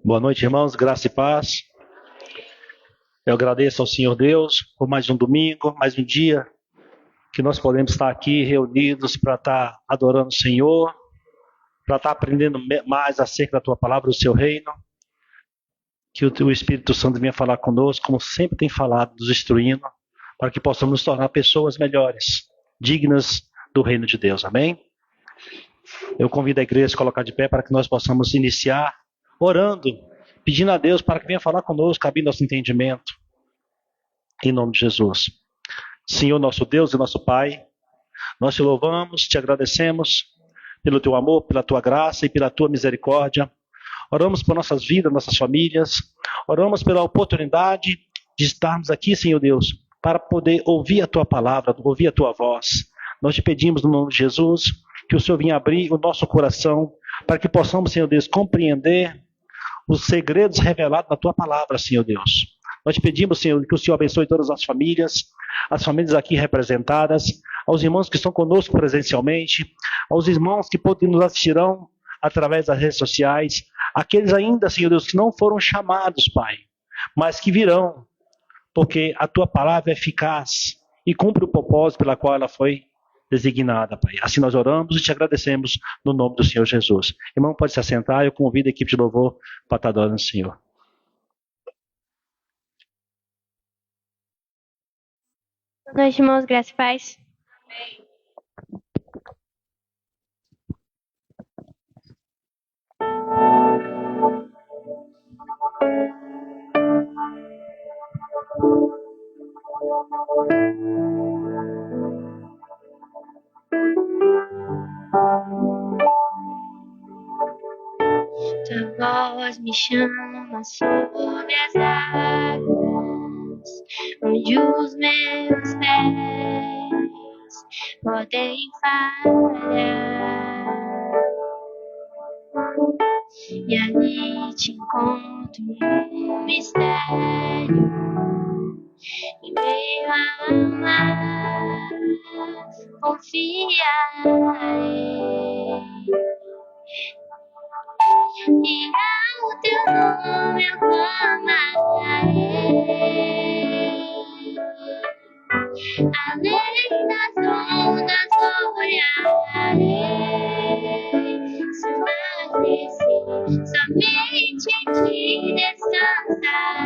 Boa noite, irmãos, graça e paz. Eu agradeço ao Senhor Deus por mais um domingo, mais um dia que nós podemos estar aqui reunidos para estar adorando o Senhor, para estar aprendendo mais acerca da Tua palavra, do Seu reino. Que o Teu Espírito Santo venha falar conosco, como sempre tem falado, nos instruindo, para que possamos nos tornar pessoas melhores, dignas do reino de Deus. Amém? Eu convido a igreja a se colocar de pé para que nós possamos iniciar orando, pedindo a Deus para que venha falar conosco, abrindo nosso entendimento. Em nome de Jesus. Senhor, nosso Deus e nosso Pai, nós te louvamos, te agradecemos pelo teu amor, pela tua graça e pela tua misericórdia. Oramos por nossas vidas, nossas famílias. Oramos pela oportunidade de estarmos aqui, Senhor Deus, para poder ouvir a tua palavra, ouvir a tua voz. Nós te pedimos no nome de Jesus que o Senhor venha abrir o nosso coração para que possamos, Senhor Deus, compreender os segredos revelados na tua palavra, Senhor Deus. Nós te pedimos, Senhor, que o Senhor abençoe todas as famílias aqui representadas, aos irmãos que estão conosco presencialmente, aos irmãos que nos assistirão através das redes sociais, aqueles ainda, Senhor Deus, que não foram chamados, Pai, mas que virão, porque a tua palavra é eficaz e cumpre o propósito pela qual ela foi designada, Pai. Assim nós oramos e te agradecemos no nome do Senhor Jesus. Irmão, pode se assentar, eu convido a equipe de louvor para estar adorando o Senhor. Boa noite, irmãos, graça e paz. Tua voz me chama sobre as águas, onde os meus pés podem falhar. E ali te encontro no mistério, em meio ao mar, confiarei. E ao teu nome eu clamarei. Além das ondas olharei. Se o mar crescer, somente em ti descansarei.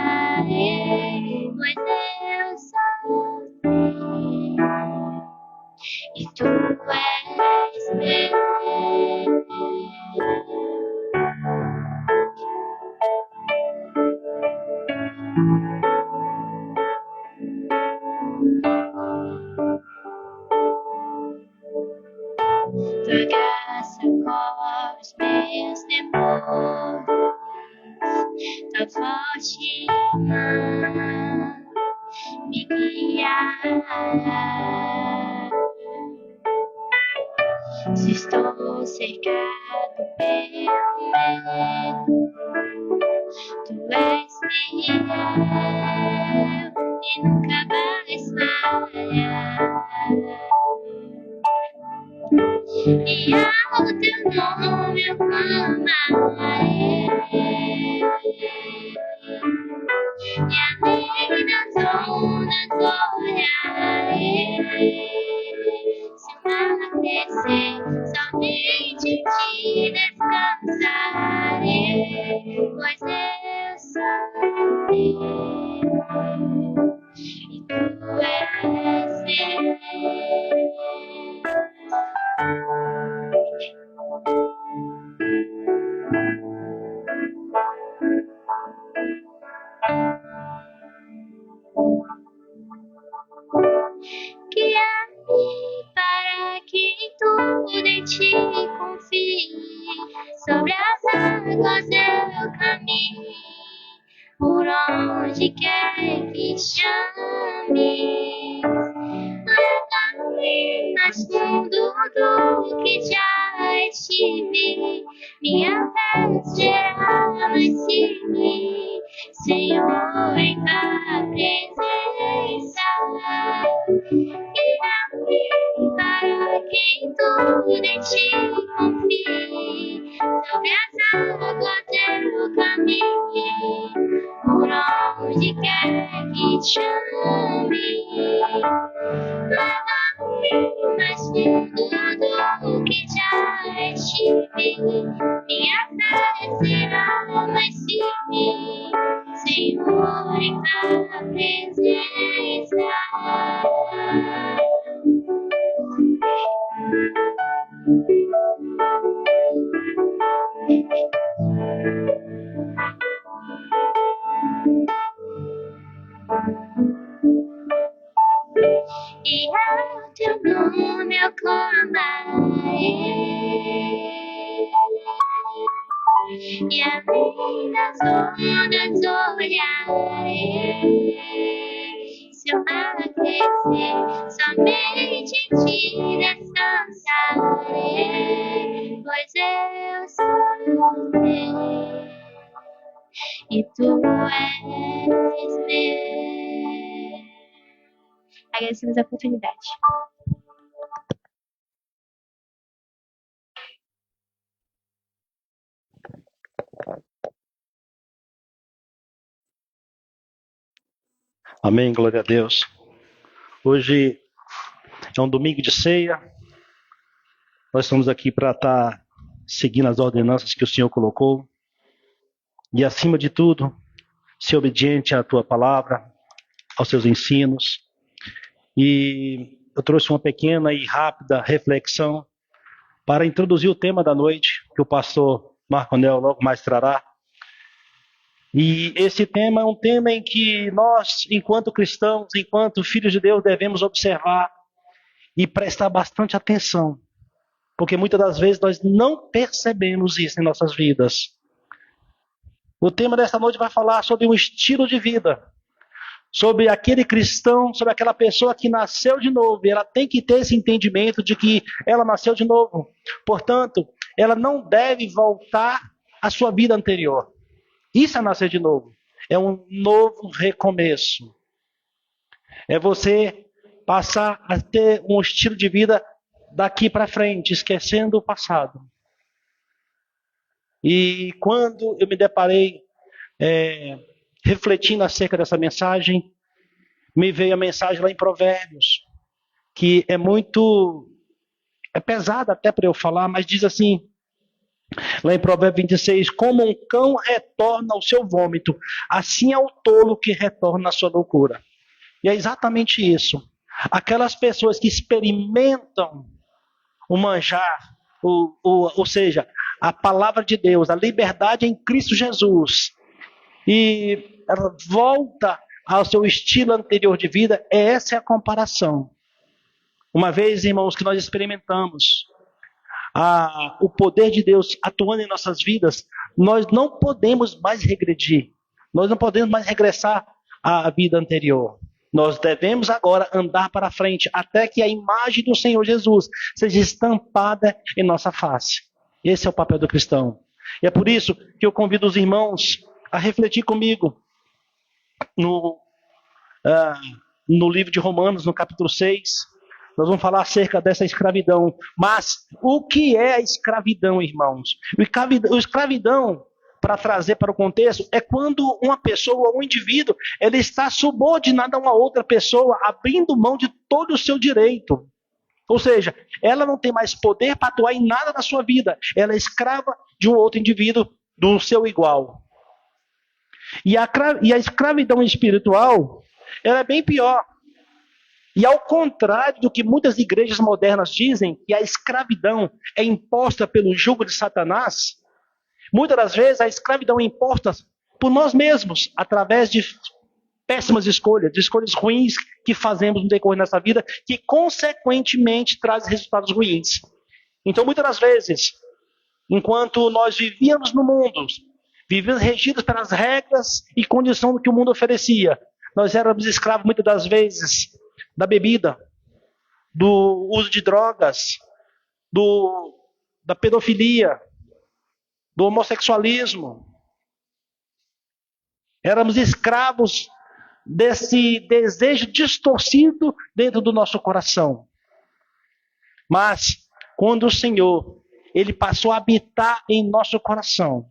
Pois eu sou teu e tu és meu. Tua graça cobre os meus temores, tua forte mão me guiará. Se estou cercado pelo medo, tu és fiel e nunca vais falhar. E ao teu nome eu clamarei. E além das ondas olharei. Se o mar crescer, somente em ti descansarei. Pois eu sou teu e tu és meu. Guia-me para que tudo em ti confie. Sobre as águas eu caminhe, por onde quer que chames. Leva-me mais fundo do que já estive. Minha fé será mais firme, Senhor, em tua presença. Guia-me para quem tudo em ti confie. Sobre as águas eu caminho, e além das ondas olharei. Se o mar crescer, somente em ti descansarei, pois eu sou teu e tu és meu. Agradecemos a oportunidade. Amém, glória a Deus. Hoje é um domingo de ceia. Nós estamos aqui para estar seguindo as ordenanças que o Senhor colocou. E acima de tudo, ser obediente à tua palavra, aos seus ensinos. E eu trouxe uma pequena e rápida reflexão para introduzir o tema da noite, que o pastor Marco Anel logo mais trará. E esse tema é um tema em que nós, enquanto cristãos, enquanto filhos de Deus, devemos observar e prestar bastante atenção. Porque muitas das vezes nós não percebemos isso em nossas vidas. O tema desta noite vai falar sobre um estilo de vida. Sobre aquele cristão, sobre aquela pessoa que nasceu de novo. E ela tem que ter esse entendimento de que ela nasceu de novo. Portanto, ela não deve voltar à sua vida anterior. Isso é nascer de novo. É um novo recomeço. É você passar a ter um estilo de vida daqui para frente, esquecendo o passado. E quando eu me deparei refletindo acerca dessa mensagem, me veio a mensagem lá em Provérbios, que é pesada até para eu falar, mas diz assim, lá em Provérbios 26, como um cão retorna ao seu vômito, assim é o tolo que retorna à sua loucura. E é exatamente isso. Aquelas pessoas que experimentam o manjar, ou seja, a palavra de Deus, a liberdade em Cristo Jesus, e ela volta ao seu estilo anterior de vida, essa é a comparação. Uma vez, irmãos, que nós experimentamos o poder de Deus atuando em nossas vidas, nós não podemos mais regredir, nós não podemos mais regressar à vida anterior. Nós devemos agora andar para frente, até que a imagem do Senhor Jesus seja estampada em nossa face. Esse é o papel do cristão. E é por isso que eu convido os irmãos a refletir comigo no livro de Romanos, no capítulo 6. Nós vamos falar acerca dessa escravidão. Mas o que é a escravidão, irmãos? O escravidão, para trazer para o contexto, é quando uma pessoa, um indivíduo, ele está subordinado a uma outra pessoa, abrindo mão de todo o seu direito. Ou seja, ela não tem mais poder para atuar em nada na sua vida. Ela é escrava de um outro indivíduo do seu igual. E a escravidão espiritual, ela é bem pior. E ao contrário do que muitas igrejas modernas dizem, que a escravidão é imposta pelo jugo de Satanás, muitas das vezes a escravidão é imposta por nós mesmos, através de péssimas escolhas, de escolhas ruins que fazemos no decorrer dessa vida, que consequentemente trazem resultados ruins. Então, muitas das vezes, enquanto nós vivíamos no mundo, vivíamos regidos pelas regras e condições que o mundo oferecia, nós éramos escravos muitas das vezes da bebida, do uso de drogas, da pedofilia, do homossexualismo. Éramos escravos desse desejo distorcido dentro do nosso coração. Mas, quando o Senhor, Ele passou a habitar em nosso coração,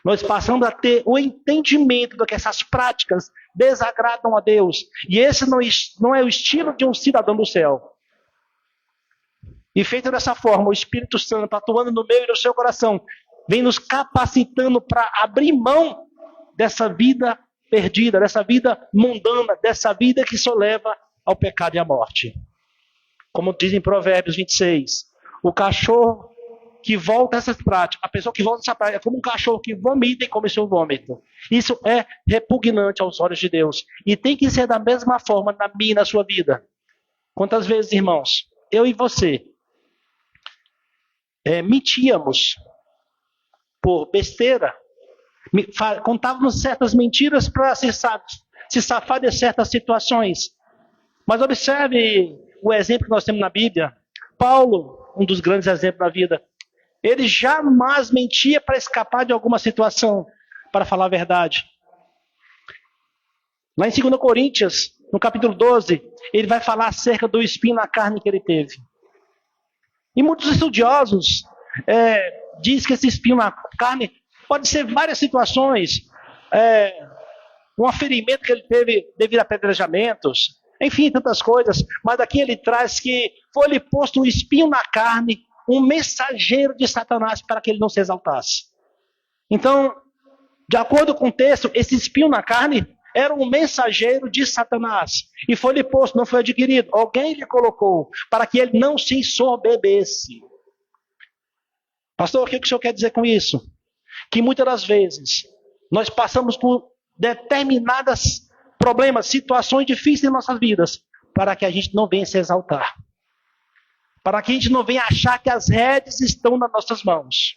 nós passamos a ter o entendimento de que essas práticas desagradam a Deus. E esse não é o estilo de um cidadão do céu. E feito dessa forma, o Espírito Santo atuando no meio do seu coração, vem nos capacitando para abrir mão dessa vida perdida, dessa vida mundana, dessa vida que só leva ao pecado e à morte. Como diz em Provérbios 26, o cachorro que volta a essas práticas, a pessoa que volta a essa prática é como um cachorro que vomita e come seu vômito. Isso é repugnante aos olhos de Deus. E tem que ser da mesma forma na minha e na sua vida. Quantas vezes, irmãos, eu e você mentíamos por besteira, Contávamos certas mentiras para se safar de certas situações. Mas observe o exemplo que nós temos na Bíblia. Paulo, um dos grandes exemplos da vida, ele jamais mentia para escapar de alguma situação, para falar a verdade. Lá em 2 Coríntios, no capítulo 12, ele vai falar acerca do espinho na carne que ele teve. E muitos estudiosos dizem que esse espinho na carne pode ser várias situações. Um ferimento que ele teve devido a apedrejamentos, enfim, tantas coisas. Mas aqui ele traz que foi-lhe posto um espinho na carne, um mensageiro de Satanás para que ele não se exaltasse. Então, de acordo com o texto, esse espinho na carne era um mensageiro de Satanás. E foi-lhe posto, não foi adquirido. Alguém lhe colocou para que ele não se ensoberbecesse. Pastor, o que o senhor quer dizer com isso? Que muitas das vezes nós passamos por determinados problemas, situações difíceis em nossas vidas, para que a gente não venha se exaltar. Para que a gente não venha achar que as redes estão nas nossas mãos.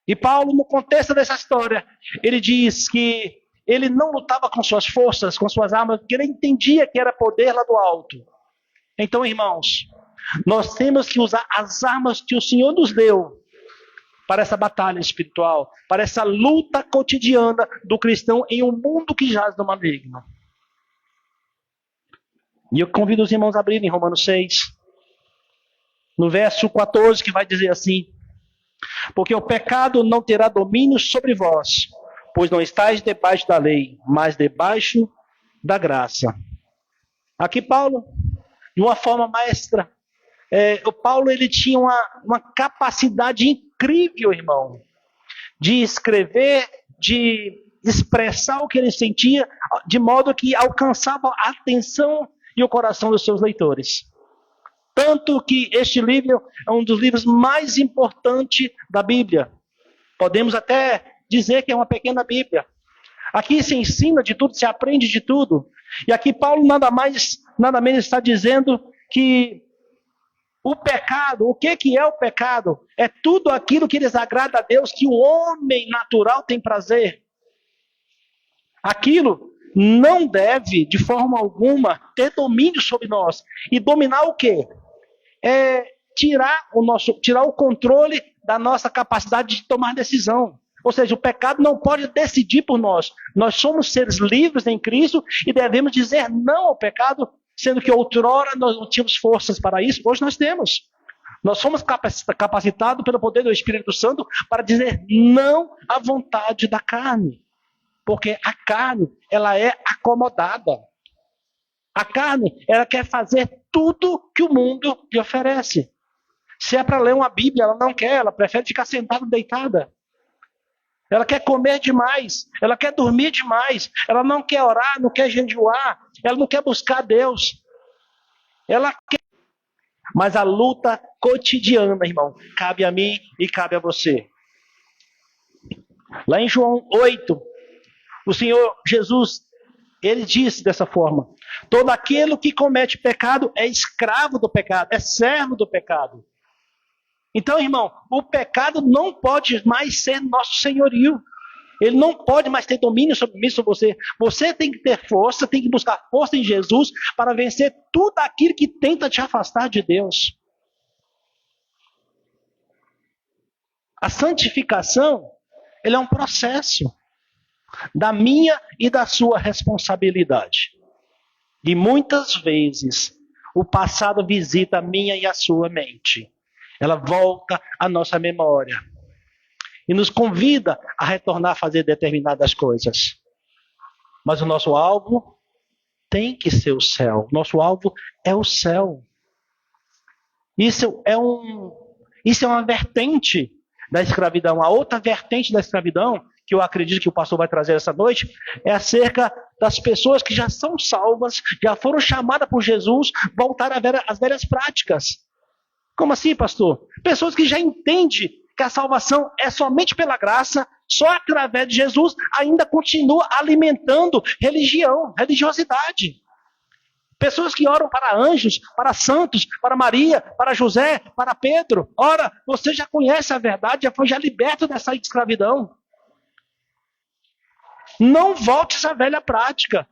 E Paulo, no contexto dessa história, ele diz que ele não lutava com suas forças, com suas armas, porque ele entendia que era poder lá do alto. Então, irmãos, nós temos que usar as armas que o Senhor nos deu para essa batalha espiritual, para essa luta cotidiana do cristão em um mundo que jaz no maligno. E eu convido os irmãos a abrirem Romanos 6, no verso 14, que vai dizer assim: porque o pecado não terá domínio sobre vós, pois não estáis debaixo da lei, mas debaixo da graça. Aqui Paulo, de uma forma maestra, o Paulo ele tinha uma capacidade incrível, irmão, de escrever, de expressar o que ele sentia, de modo que alcançava a atenção e o coração dos seus leitores. Tanto que este livro é um dos livros mais importantes da Bíblia. Podemos até dizer que é uma pequena Bíblia. Aqui se ensina de tudo, se aprende de tudo. E aqui Paulo nada menos está dizendo que o pecado, o que é o pecado? É tudo aquilo que desagrada a Deus, que o homem natural tem prazer. Aquilo não deve, de forma alguma, ter domínio sobre nós. E dominar o quê? Tirar o controle da nossa capacidade de tomar decisão. Ou seja, o pecado não pode decidir por nós. Nós somos seres livres em Cristo e devemos dizer não ao pecado, sendo que outrora nós não tínhamos forças para isso, hoje nós temos. Nós somos capacitados pelo poder do Espírito Santo para dizer não à vontade da carne. Porque a carne, ela é acomodada. A carne, ela quer fazer tudo que o mundo lhe oferece. Se é para ler uma Bíblia, ela não quer, ela prefere ficar sentada deitada. Ela quer comer demais, ela quer dormir demais, ela não quer orar, não quer jejuar, ela não quer buscar Deus. Ela quer. Mas a luta cotidiana, irmão, cabe a mim e cabe a você. Lá em João 8, o Senhor Jesus, ele disse dessa forma: todo aquele que comete pecado é escravo do pecado, é servo do pecado. Então, irmão, o pecado não pode mais ser nosso senhorio. Ele não pode mais ter domínio sobre mim, sobre você. Você tem que ter força, tem que buscar força em Jesus para vencer tudo aquilo que tenta te afastar de Deus. A santificação, ele é um processo da minha e da sua responsabilidade. E muitas vezes o passado visita a minha e a sua mente. Ela volta à nossa memória e nos convida a retornar a fazer determinadas coisas. Mas o nosso alvo tem que ser o céu. Nosso alvo é o céu. Isso é uma vertente da escravidão. A outra vertente da escravidão, que eu acredito que o pastor vai trazer essa noite, é acerca das pessoas que já são salvas, já foram chamadas por Jesus, voltar às velhas práticas. Como assim, pastor? Pessoas que já entendem que a salvação é somente pela graça, só através de Jesus, ainda continua alimentando religiosidade. Pessoas que oram para anjos, para santos, para Maria, para José, para Pedro. Ora, você já conhece a verdade, já foi liberto dessa escravidão. Não voltes à velha prática.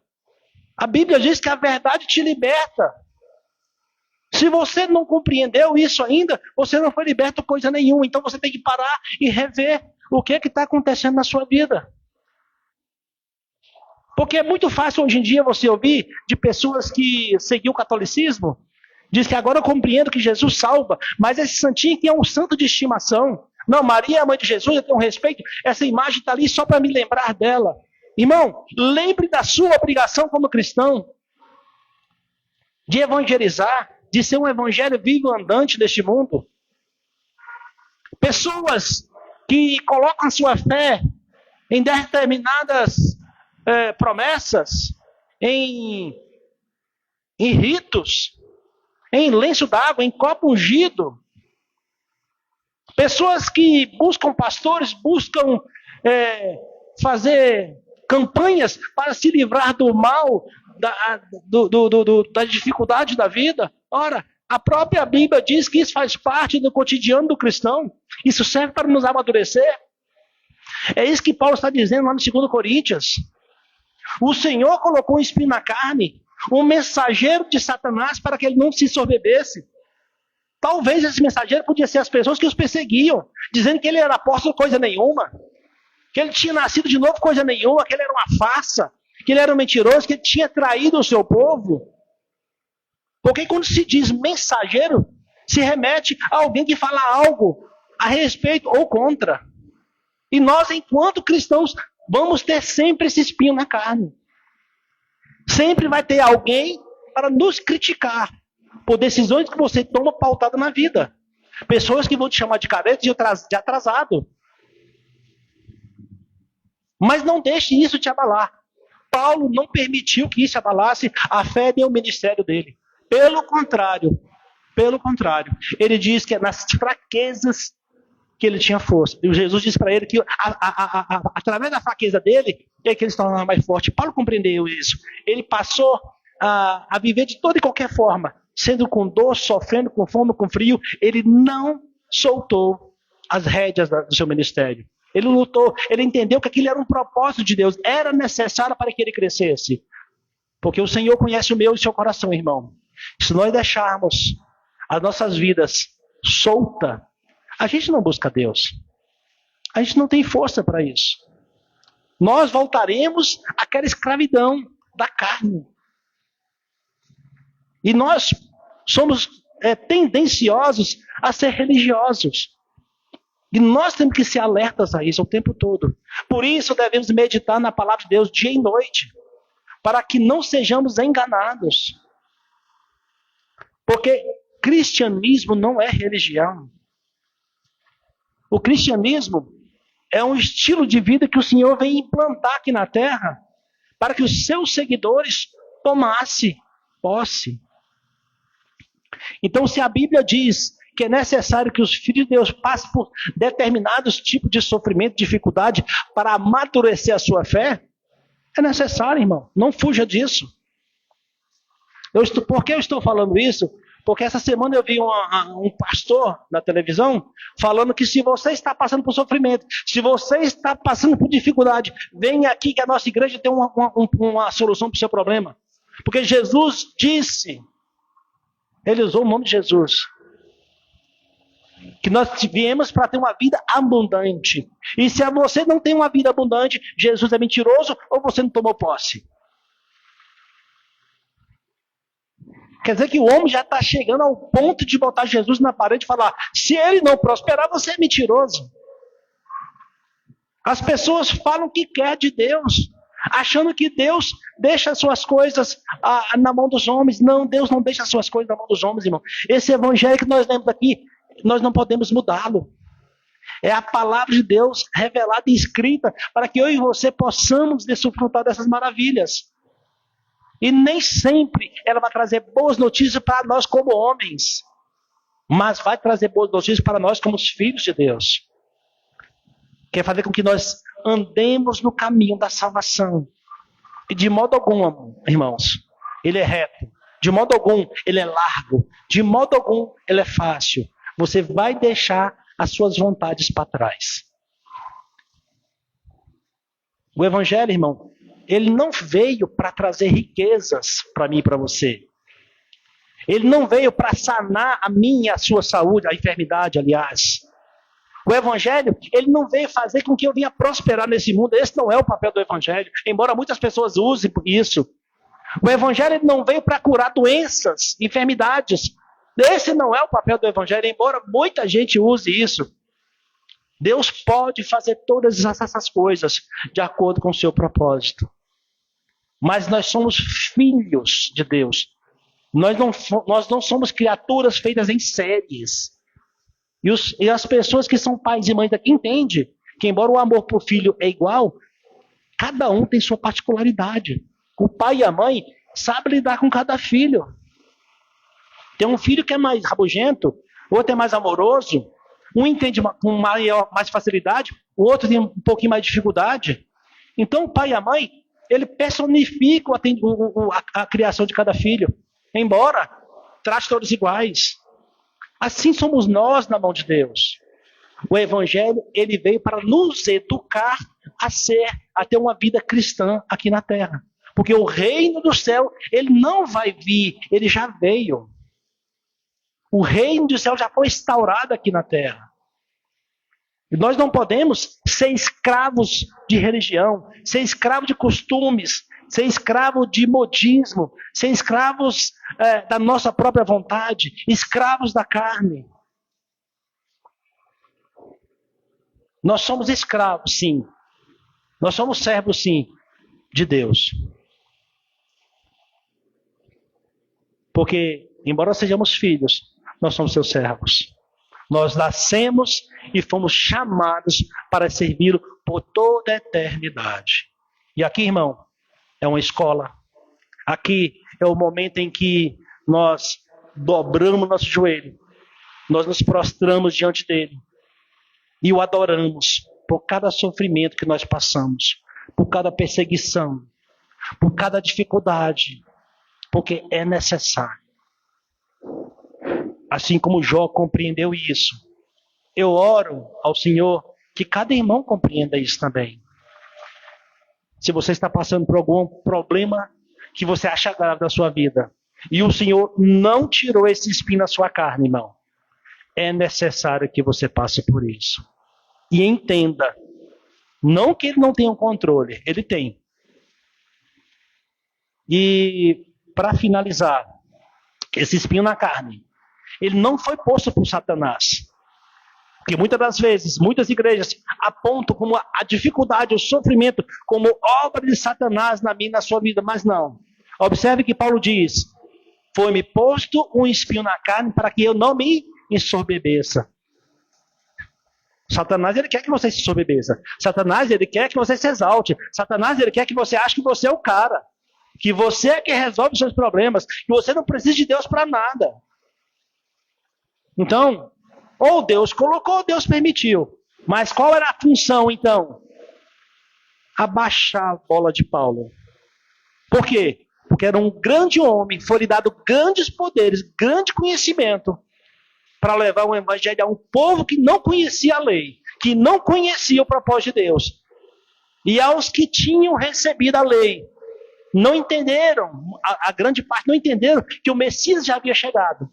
A Bíblia diz que a verdade te liberta. Se você não compreendeu isso ainda, você não foi liberto coisa nenhuma. Então você tem que parar e rever o que está acontecendo na sua vida. Porque é muito fácil hoje em dia você ouvir de pessoas que seguiam o catolicismo, diz que agora eu compreendo que Jesus salva, mas esse santinho que é um santo de estimação. Não, Maria é a mãe de Jesus, eu tenho respeito. Essa imagem está ali só para me lembrar dela. Irmão, lembre da sua obrigação como cristão de evangelizar, de ser um evangelho vivo andante neste mundo. Pessoas que colocam a sua fé em determinadas promessas, em ritos, em lenço d'água, em copo ungido. Pessoas que buscam pastores, buscam fazer campanhas para se livrar do mal, da dificuldade da vida. Ora, a própria Bíblia diz que isso faz parte do cotidiano do cristão. Isso serve para nos amadurecer. É isso que Paulo está dizendo lá no 2 Coríntios. O Senhor colocou um espinho na carne, um mensageiro de Satanás para que ele não se soberbesse. Talvez esse mensageiro podia ser as pessoas que os perseguiam, dizendo que ele era apóstolo coisa nenhuma, que ele tinha nascido de novo coisa nenhuma, que ele era uma farsa, que ele era um mentiroso, que ele tinha traído o seu povo. Porque quando se diz mensageiro, se remete a alguém que fala algo a respeito ou contra. E nós, enquanto cristãos, vamos ter sempre esse espinho na carne. Sempre vai ter alguém para nos criticar por decisões que você toma pautada na vida. Pessoas que vão te chamar de careta de atrasado. Mas não deixe isso te abalar. Paulo não permitiu que isso abalasse a fé e o ministério dele. Pelo contrário, ele diz que é nas fraquezas que ele tinha força. E Jesus disse para ele que através da fraqueza dele, é que ele se tornava mais forte. Paulo compreendeu isso. Ele passou a viver de toda e qualquer forma, sendo com dor, sofrendo, com fome, com frio. Ele não soltou as rédeas do seu ministério. Ele lutou, ele entendeu que aquilo era um propósito de Deus, era necessário para que ele crescesse. Porque o Senhor conhece o meu e o seu coração, irmão. Se nós deixarmos as nossas vidas soltas, a gente não busca Deus. A gente não tem força para isso. Nós voltaremos àquela escravidão da carne. E nós somos tendenciosos a ser religiosos. E nós temos que ser alertas a isso o tempo todo. Por isso devemos meditar na palavra de Deus dia e noite, para que não sejamos enganados. Porque cristianismo não é religião. O cristianismo é um estilo de vida que o Senhor vem implantar aqui na terra, para que os seus seguidores tomassem posse. Então, se a Bíblia diz que é necessário que os filhos de Deus passem por determinados tipos de sofrimento, dificuldade, para amadurecer a sua fé, é necessário, irmão. Não fuja disso. Por que eu estou falando isso? Porque essa semana eu vi um pastor na televisão falando que se você está passando por sofrimento, se você está passando por dificuldade, venha aqui que a nossa igreja tem uma solução para o seu problema. Porque Jesus disse, ele usou o nome de Jesus, que nós viemos para ter uma vida abundante. E se você não tem uma vida abundante, Jesus é mentiroso ou você não tomou posse? Quer dizer que o homem já está chegando ao ponto de botar Jesus na parede e falar, se ele não prosperar, você é mentiroso. As pessoas falam o que quer de Deus, achando que Deus deixa as suas coisas na mão dos homens. Não, Deus não deixa as suas coisas na mão dos homens, irmão. Esse evangelho que nós lemos aqui, nós não podemos mudá-lo. É a palavra de Deus revelada e escrita para que eu e você possamos desfrutar dessas maravilhas. E nem sempre ela vai trazer boas notícias para nós como homens, mas vai trazer boas notícias para nós como os filhos de Deus. Quer fazer com que nós andemos no caminho da salvação. E de modo algum, irmãos, ele é reto. De modo algum, ele é largo. De modo algum, ele é fácil. Você vai deixar as suas vontades para trás. O evangelho, irmão, ele não veio para trazer riquezas para mim e para você. Ele não veio para sanar a minha e a sua saúde, a enfermidade, aliás. O evangelho, ele não veio fazer com que eu venha prosperar nesse mundo. Esse não é o papel do evangelho, embora muitas pessoas usem isso. O evangelho ele não veio para curar doenças, enfermidades. Esse não é o papel do evangelho, embora muita gente use isso. Deus pode fazer todas essas coisas de acordo com o seu propósito. Mas nós somos filhos de Deus. Nós não somos criaturas feitas em séries. E as pessoas que são pais e mães aqui entendem que, embora o amor por filho é igual, cada um tem sua particularidade. O pai e a mãe sabem lidar com cada filho. Tem um filho que é mais rabugento, o outro é mais amoroso, um entende com mais facilidade, o outro tem um pouquinho mais de dificuldade. Então o pai e a mãe, ele personificam a criação de cada filho, embora trate todos iguais. Assim somos nós na mão de Deus. O evangelho, ele veio para nos educar a ter uma vida cristã aqui na terra. Porque o reino do céu, ele não vai vir, ele já veio. O reino do céu já foi instaurado aqui na terra. E nós não podemos ser escravos de religião, ser escravos de costumes, ser escravos de modismo, ser escravos da nossa própria vontade, escravos da carne. Nós somos escravos, sim. Nós somos servos, sim, de Deus. Porque, embora sejamos filhos, nós somos seus servos. Nós nascemos e fomos chamados para servi-lo por toda a eternidade. E aqui, irmão, é uma escola. Aqui é o momento em que nós dobramos nosso joelho. Nós nos prostramos diante dele. E o adoramos por cada sofrimento que nós passamos. Por cada perseguição. Por cada dificuldade. Porque é necessário. Assim como Jó compreendeu isso. Eu oro ao Senhor que cada irmão compreenda isso também. Se você está passando por algum problema que você acha grave da sua vida, e o Senhor não tirou esse espinho da sua carne, irmão, é necessário que você passe por isso. E entenda, não que ele não tenha um controle, ele tem. E para finalizar, esse espinho na carne, ele não foi posto por Satanás. Porque muitas das vezes, muitas igrejas apontam como a dificuldade, o sofrimento, como obra de Satanás na minha e na sua vida, mas não. Observe que Paulo diz, foi-me posto um espinho na carne para que eu não me ensorbebeça. Satanás, ele quer que você se ensorbebeça. Satanás, ele quer que você se exalte. Satanás, ele quer que você ache que você é o cara. Que você é que resolve os seus problemas. Que você não precisa de Deus para nada. Então, ou Deus colocou ou Deus permitiu. Mas qual era a função, então? Abaixar a bola de Paulo. Por quê? Porque era um grande homem, foi-lhe dado grandes poderes, grande conhecimento, para levar o evangelho a um povo que não conhecia a lei, que não conhecia o propósito de Deus. E aos que tinham recebido a lei, não entenderam, a grande parte não entenderam que o Messias já havia chegado.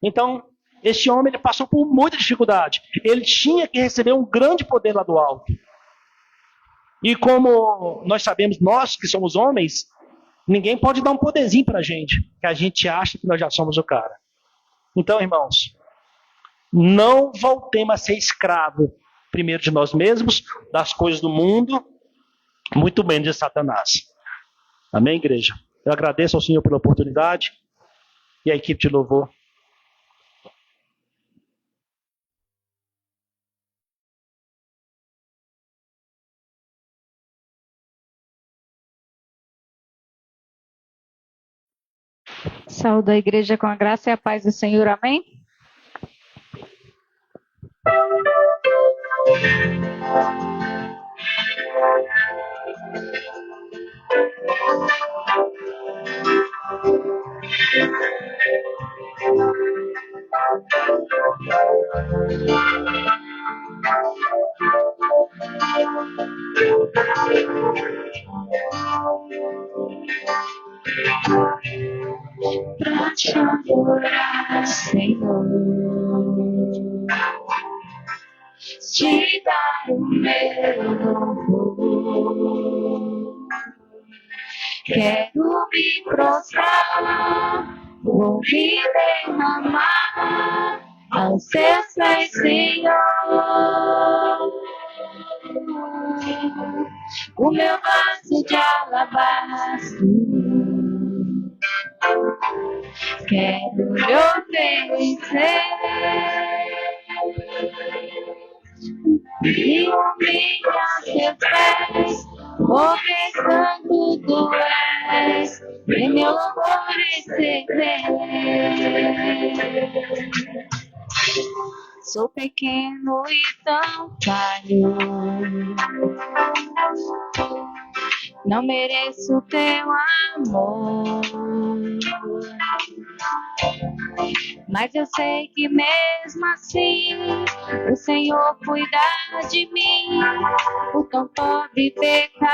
Então, esse homem ele passou por muita dificuldade. Ele tinha que receber um grande poder lá do alto. E como nós sabemos, nós que somos homens, ninguém pode dar um poderzinho para a gente, que a gente acha que nós já somos o cara. Então, irmãos, não voltemos a ser escravo, primeiro de nós mesmos, das coisas do mundo, muito menos de Satanás. Amém, igreja? Eu agradeço ao Senhor pela oportunidade e a equipe de louvor. Saúde a igreja com a graça e a paz do Senhor, amém? te adorar, Senhor, te dar o meu louvor. Quero me prostrar, vou me derramar aos teus pés, Senhor. O meu vaso de alabastro, quero lhe oferecer e humilhar aos teus pés, confessando tu és, e meu louvor receber. Sou pequeno e tão falho, não mereço teu amor, mas eu sei que mesmo assim o Senhor cuida de mim, o tão pobre pecador.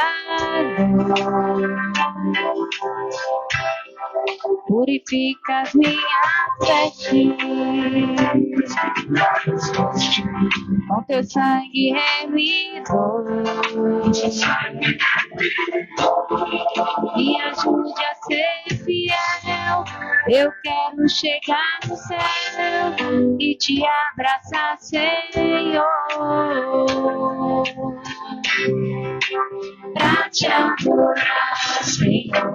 Purifica as minhas vestes com teu sangue remidor, me ajude a ser fiel. Eu quero chegar no céu e te abraçar, Senhor, pra te adorar, Senhor,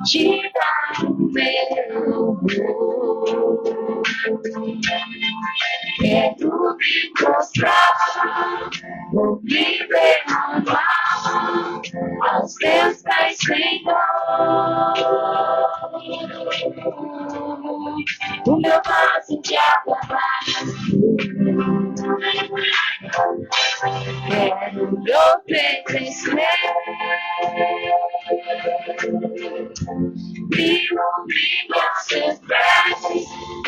te dar o meu louvor. Quero me prostrar, vou me derramar aos teus pés, Senhor. O meu vaso de alabastro, quero lhe oferecer e humilhar aos teus pés,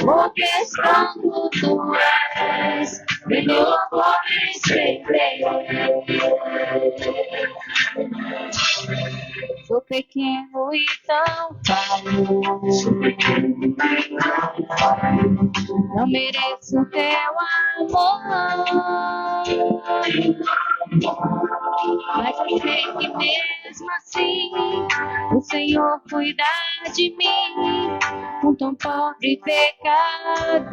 confessando tu és, e meu louvor receber. Sou pequeno e tão falho, não mereço teu amor, mas eu sei que mesmo assim o Senhor cuida de mim, um tão pobre pecador.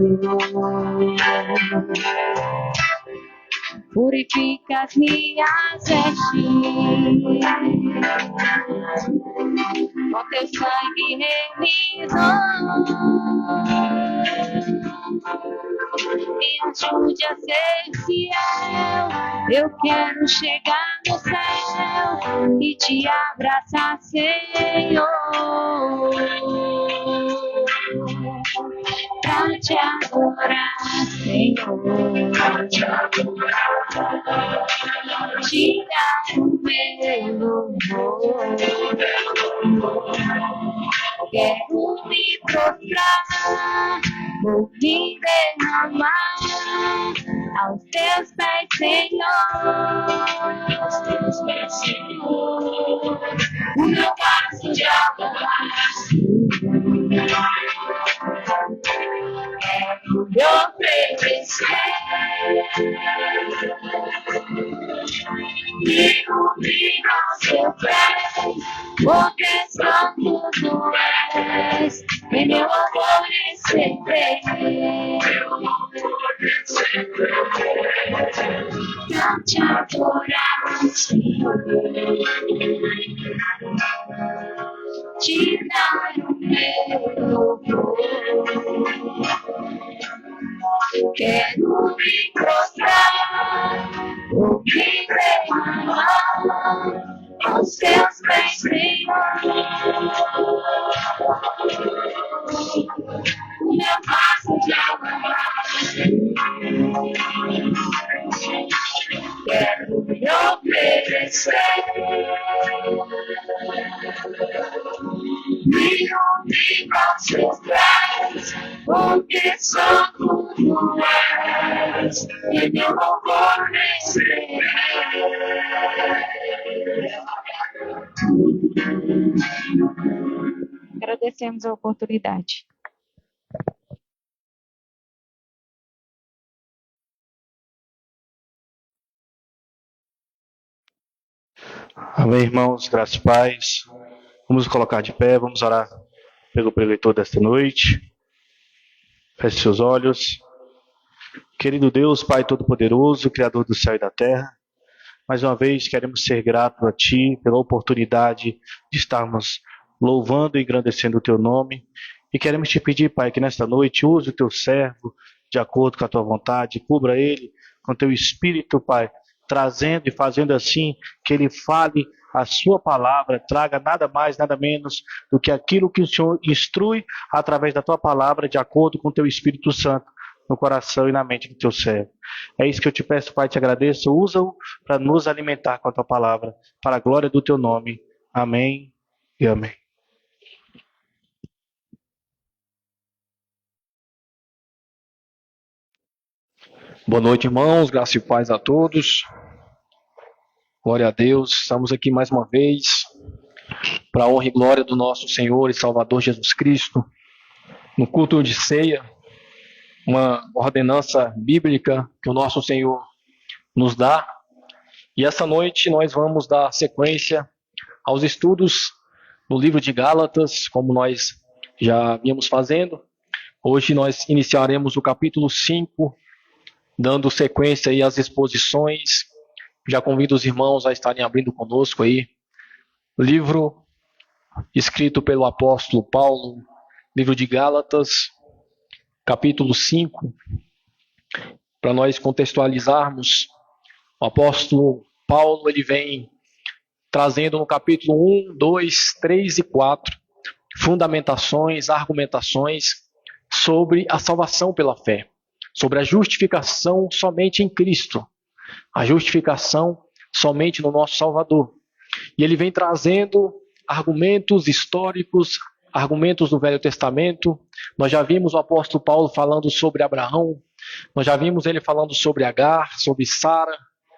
Purifica as minhas vestes com teu sangue remidor, me ajude a ser fiel. Eu quero chegar no céu e te abraçar, Senhor, pra te adorar, Senhor, te dar o meu louvor. Quero me prostrar, vou me derramar aos teus pés, Senhor. O meu vaso de alabastro, quero lhe oferecer e humilhar aos teus pés, confessando tu és, e meu louvor receber. Pra te adorar, Senhor, te dar o meu louvor. Quero me prostrar, vou me derramar aos teus pés, Senhor. O meu vaso de alabastro, quero me oferecer e humilhar aos teus pés, porque só tu és, e meu louvor receber. agradecemos a oportunidade. Amém, irmãos, graças e paz. Vamos nos colocar de pé, vamos orar pelo preleitor desta noite. Feche seus olhos. Querido Deus, Pai Todo-Poderoso, Criador do céu e da terra, mais uma vez queremos ser gratos a Ti pela oportunidade de estarmos louvando e engrandecendo o Teu nome. E queremos Te pedir, Pai, que nesta noite use o Teu servo de acordo com a Tua vontade, cubra ele com Teu Espírito, Pai, trazendo e fazendo assim que ele fale a Sua palavra, traga nada mais, nada menos do que aquilo que o Senhor instrui através da Tua palavra, de acordo com o Teu Espírito Santo, no coração e na mente do Teu servo. É isso que eu te peço, Pai, te agradeço. Usa-o para nos alimentar com a Tua palavra, para a glória do Teu nome. Amém e amém. Boa noite, irmãos, graça e paz a todos. Glória a Deus, estamos aqui mais uma vez para a honra e glória do nosso Senhor e Salvador Jesus Cristo, no culto de ceia, uma ordenança bíblica que o nosso Senhor nos dá. E essa noite nós vamos dar sequência aos estudos do livro de Gálatas, como nós já vínhamos fazendo. Hoje nós iniciaremos o capítulo 5, dando sequência aí às exposições. Já convido os irmãos a estarem abrindo conosco aí o livro escrito pelo apóstolo Paulo, livro de Gálatas, capítulo 5. Para nós contextualizarmos, o apóstolo Paulo ele vem trazendo no capítulo 1, 2, 3 e 4 fundamentações, argumentações sobre a salvação pela fé, sobre a justificação somente em Cristo, a justificação somente no nosso Salvador. E ele vem trazendo argumentos históricos, argumentos do Velho Testamento. Nós já vimos o apóstolo Paulo falando sobre Abraão, nós já vimos ele falando sobre Agar, sobre Sara,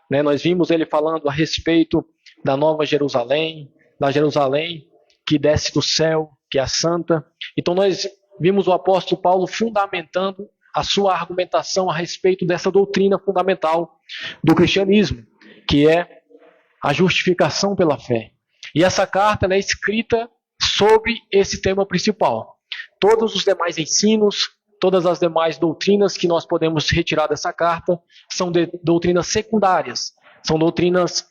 né? Nós vimos ele falando a respeito da Nova Jerusalém, da Jerusalém que desce do céu, que é a santa. Então nós vimos o apóstolo Paulo fundamentando a sua argumentação a respeito dessa doutrina fundamental do cristianismo, que é a justificação pela fé. E essa carta ela é escrita sobre esse tema principal. Todos os demais ensinos, todas as demais doutrinas que nós podemos retirar dessa carta são doutrinas secundárias, são doutrinas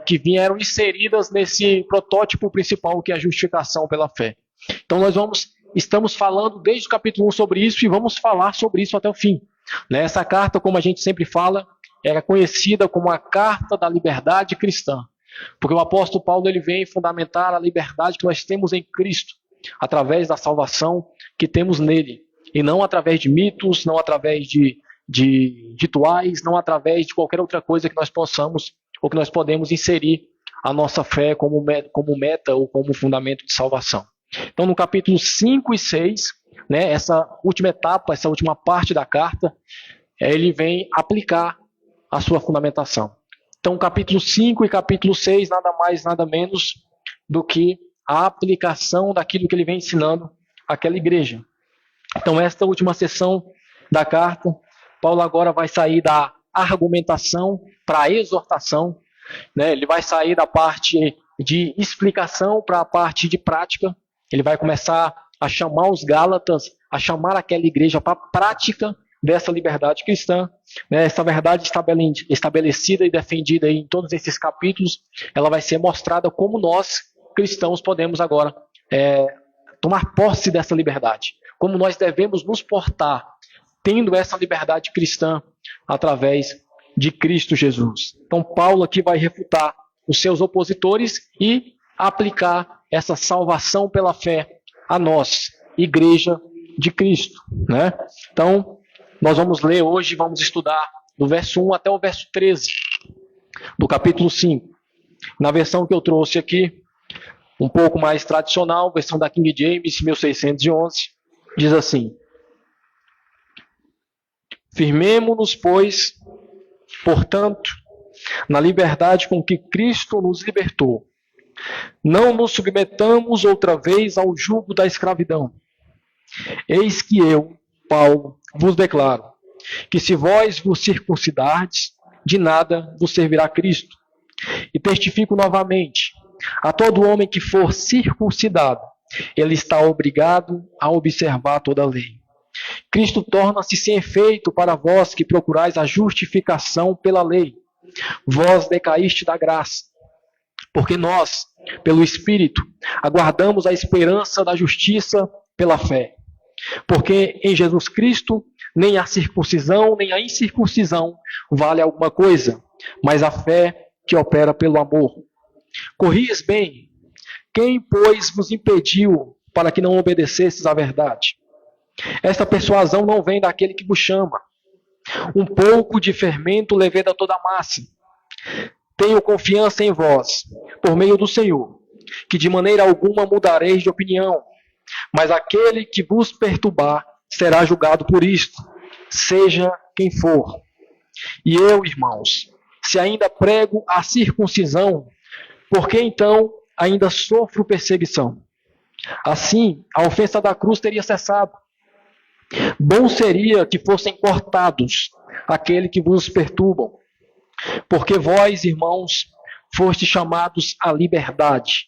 que vieram inseridas nesse protótipo principal que é a justificação pela fé. Então estamos falando desde o capítulo 1 sobre isso e vamos falar sobre isso até o fim. Essa carta, como a gente sempre fala, era conhecida como a carta da liberdade cristã, porque o apóstolo Paulo ele vem fundamentar a liberdade que nós temos em Cristo, através da salvação que temos nele, e não através de mitos, não através de rituais, não através de qualquer outra coisa que nós possamos ou que nós podemos inserir a nossa fé como meta ou como fundamento de salvação. Então, no capítulo 5 e 6, essa última etapa, essa última parte da carta, ele vem aplicar a sua fundamentação. Então, capítulo 5 e capítulo 6, nada mais, nada menos do que a aplicação daquilo que ele vem ensinando àquela igreja. Então, esta última sessão da carta, Paulo agora vai sair da argumentação para a exortação, Ele vai sair da parte de explicação para a parte de prática. Ele vai começar a chamar os Gálatas, a chamar aquela igreja para a prática dessa liberdade cristã. Essa verdade estabelecida e defendida em todos esses capítulos, ela vai ser mostrada como nós, cristãos, podemos agora tomar posse dessa liberdade. Como nós devemos nos portar, tendo essa liberdade cristã através de Cristo Jesus. Então, Paulo aqui vai refutar os seus opositores e aplicar essa salvação pela fé a nós, igreja de Cristo. Então, nós vamos ler hoje, vamos estudar do verso 1 até o verso 13 do capítulo 5. Na versão que eu trouxe aqui, um pouco mais tradicional, versão da King James, 1611, diz assim: Firmemo-nos, pois, portanto, na liberdade com que Cristo nos libertou, Não nos submetamos outra vez ao jugo da escravidão. Eis que eu, Paulo, vos declaro, que se vós vos circuncidardes, de nada vos servirá Cristo. E testifico novamente, a todo homem que for circuncidado, ele está obrigado a observar toda a lei. Cristo torna-se sem efeito para vós que procurais a justificação pela lei. Vós decaíste da graça, porque nós, pelo Espírito, aguardamos a esperança da justiça pela fé. Porque em Jesus Cristo, nem a circuncisão, nem a incircuncisão vale alguma coisa, mas a fé que opera pelo amor. Corris bem, quem, pois, vos impediu para que não obedecesses à verdade? Esta persuasão não vem daquele que vos chama. Um pouco de fermento leveda toda a massa. Tenho confiança em vós, por meio do Senhor, que de maneira alguma mudareis de opinião, mas aquele que vos perturbar será julgado por isto, seja quem for. E eu, irmãos, se ainda prego a circuncisão, por que então ainda sofro perseguição? Assim, a ofensa da cruz teria cessado. Bom seria que fossem cortados aquele que vos perturbam, porque vós, irmãos, fostes chamados à liberdade.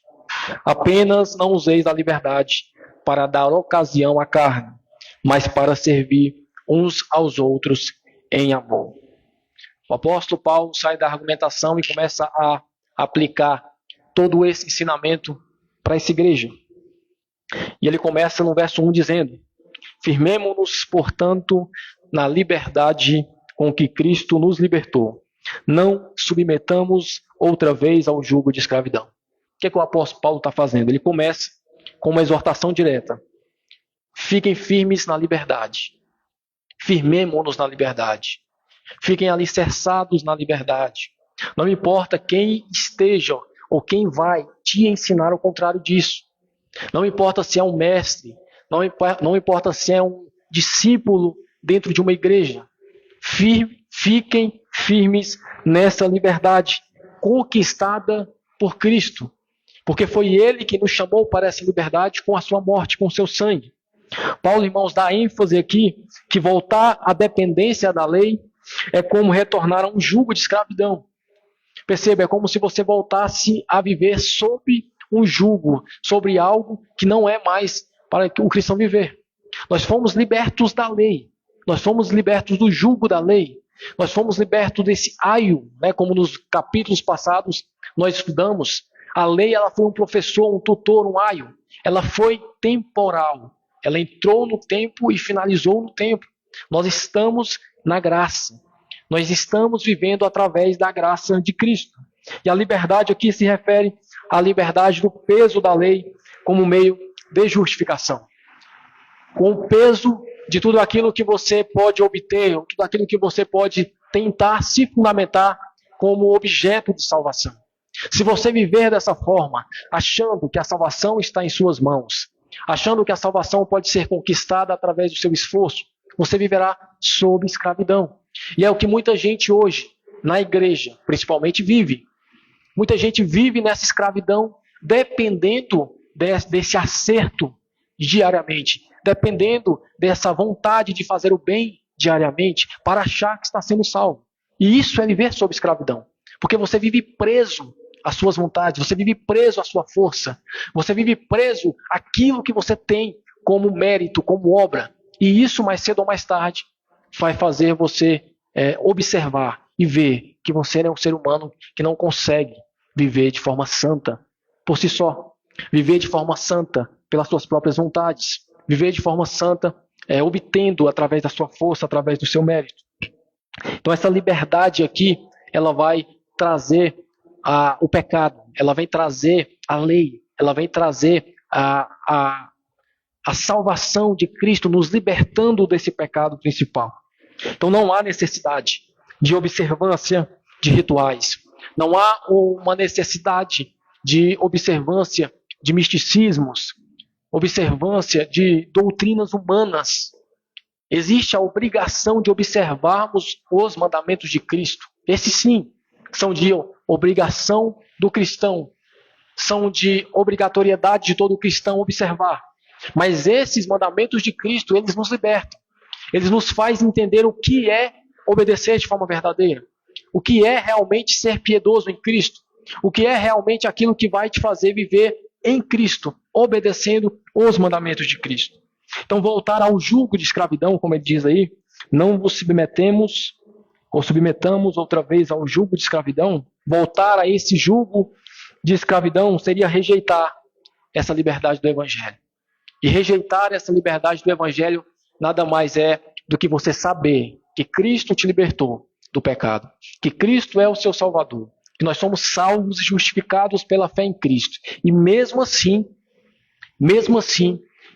Apenas não useis a liberdade para dar ocasião à carne, mas para servir uns aos outros em amor. O apóstolo Paulo sai da argumentação e começa a aplicar todo esse ensinamento para essa igreja. E ele começa no verso 1 dizendo: firmemo-nos, portanto, na liberdade com que Cristo nos libertou. Não submetamos outra vez ao jugo de escravidão. O que o apóstolo Paulo está fazendo? Ele começa com uma exortação direta. Fiquem firmes na liberdade. Firmemo-nos na liberdade. Fiquem alicerçados na liberdade. Não importa quem esteja ou quem vai te ensinar o contrário disso. Não importa se é um mestre, não importa se é um discípulo dentro de uma igreja. Fiquem firmes nessa liberdade conquistada por Cristo. Porque foi Ele que nos chamou para essa liberdade com a sua morte, com o seu sangue. Paulo, irmãos, dá ênfase aqui que voltar à dependência da lei é como retornar a um jugo de escravidão. Perceba, é como se você voltasse a viver sob um jugo, sobre algo que não é mais para o cristão viver. Nós fomos libertos da lei, nós fomos libertos do jugo da lei, nós fomos libertos desse aio, como nos capítulos passados nós estudamos. A lei, ela foi um professor, um tutor, um aio. Ela foi temporal. Ela entrou no tempo e finalizou no tempo. Nós estamos na graça. Nós estamos vivendo através da graça de Cristo. E a liberdade aqui se refere à liberdade do peso da lei como meio de justificação. Com o peso de tudo aquilo que você pode obter, ou tudo aquilo que você pode tentar se fundamentar como objeto de salvação. Se você viver dessa forma, achando que a salvação está em suas mãos, achando que a salvação pode ser conquistada através do seu esforço, você viverá sob escravidão. E é o que muita gente hoje, na igreja, principalmente, vive. Muita gente vive nessa escravidão, dependendo desse acerto diariamente, dependendo dessa vontade de fazer o bem diariamente, para achar que está sendo salvo. E isso é viver sob escravidão, porque você vive preso às suas vontades, você vive preso à sua força, você vive preso àquilo que você tem como mérito, como obra. E isso, mais cedo ou mais tarde, vai fazer você observar e ver que você é um ser humano que não consegue viver de forma santa por si só, viver de forma santa pelas suas próprias vontades, viver de forma santa obtendo através da sua força, através do seu mérito. Então essa liberdade aqui, ela vai trazer o pecado, ela vem trazer a lei, ela vem trazer a salvação de Cristo, nos libertando desse pecado principal. Então não há necessidade de observância de rituais, não há uma necessidade de observância de misticismos, observância de doutrinas humanas. Existe a obrigação de observarmos os mandamentos de Cristo. Esses sim são de obrigação do cristão. são de obrigatoriedade de todo cristão observar. Mas esses mandamentos de Cristo, eles nos libertam. Eles nos fazem entender o que é obedecer de forma verdadeira. O que é realmente ser piedoso em Cristo. O que é realmente aquilo que vai te fazer viver em Cristo, obedecendo os mandamentos de Cristo. Então, voltar ao jugo de escravidão, como ele diz aí, não vos submetamos outra vez ao jugo de escravidão. Voltar a esse jugo de escravidão seria rejeitar essa liberdade do Evangelho. E rejeitar essa liberdade do Evangelho nada mais é do que você saber que Cristo te libertou do pecado, que Cristo é o seu Salvador, que nós somos salvos e justificados pela fé em Cristo. E mesmo assim,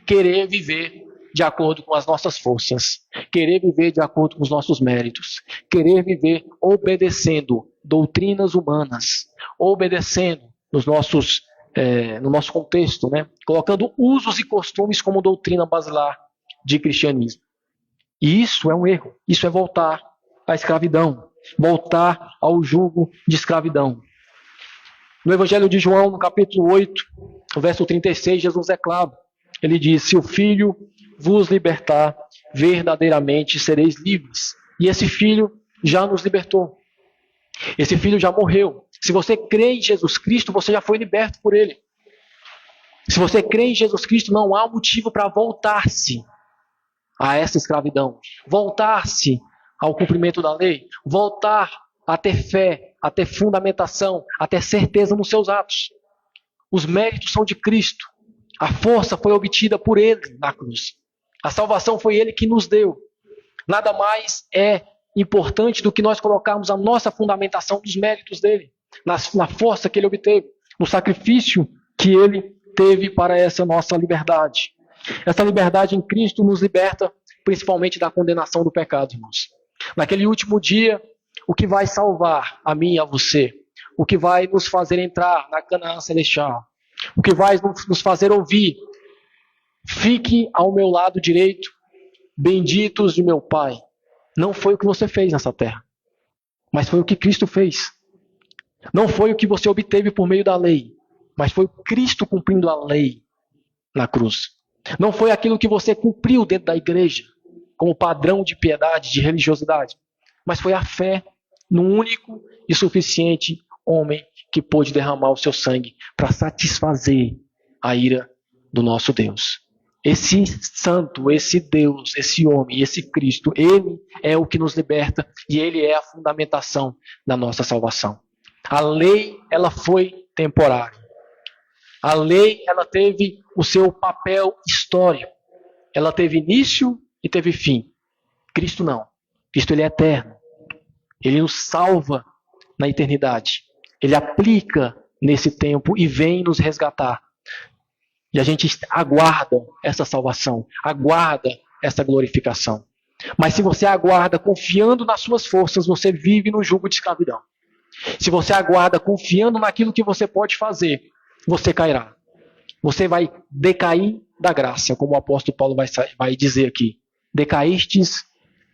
querer viver de acordo com as nossas forças, querer viver de acordo com os nossos méritos, querer viver obedecendo doutrinas humanas, obedecendo no nosso contexto, né? Colocando usos e costumes como doutrina basilar de cristianismo. E isso é um erro, isso é voltar à escravidão, voltar ao jugo de escravidão. No Evangelho de João, no capítulo 8, no verso 36, Jesus é claro. Ele diz: se o Filho vos libertar, verdadeiramente sereis livres. E esse Filho já nos libertou. Esse Filho já morreu. Se você crê em Jesus Cristo, você já foi liberto por Ele. Se você crê em Jesus Cristo, não há motivo para voltar-se a essa escravidão. Voltar-se ao cumprimento da lei. Voltar a ter fé, a ter fundamentação, a ter certeza nos seus atos. Os méritos são de Cristo. A força foi obtida por Ele na cruz. A salvação foi Ele que nos deu. Nada mais é importante do que nós colocarmos a nossa fundamentação dos méritos dele, na força que Ele obteve, no sacrifício que Ele teve para essa nossa liberdade. Essa liberdade em Cristo nos liberta principalmente da condenação do pecado, irmãos. Naquele último dia, o que vai salvar a mim e a você, o que vai nos fazer entrar na Canaã celestial, o que vai nos fazer ouvir: fique ao meu lado direito, benditos de meu Pai. Não foi o que você fez nessa terra, mas foi o que Cristo fez. Não foi o que você obteve por meio da lei, mas foi Cristo cumprindo a lei na cruz. Não foi aquilo que você cumpriu dentro da igreja, como padrão de piedade, de religiosidade, mas foi a fé no único e suficiente homem que pôde derramar o seu sangue para satisfazer a ira do nosso Deus. Esse santo, esse Deus, esse homem, esse Cristo, Ele é o que nos liberta e Ele é a fundamentação da nossa salvação. A lei, ela foi temporária. A lei, ela teve o seu papel histórico. Ela teve início e teve fim. Cristo não. Cristo, Ele é eterno. Ele nos salva na eternidade. Ele aplica nesse tempo e vem nos resgatar. E a gente aguarda essa salvação, aguarda essa glorificação. Mas se você aguarda confiando nas suas forças, você vive no jugo de escravidão. Se você aguarda confiando naquilo que você pode fazer, você cairá. Você vai decair da graça, como o apóstolo Paulo vai dizer aqui. Decaístes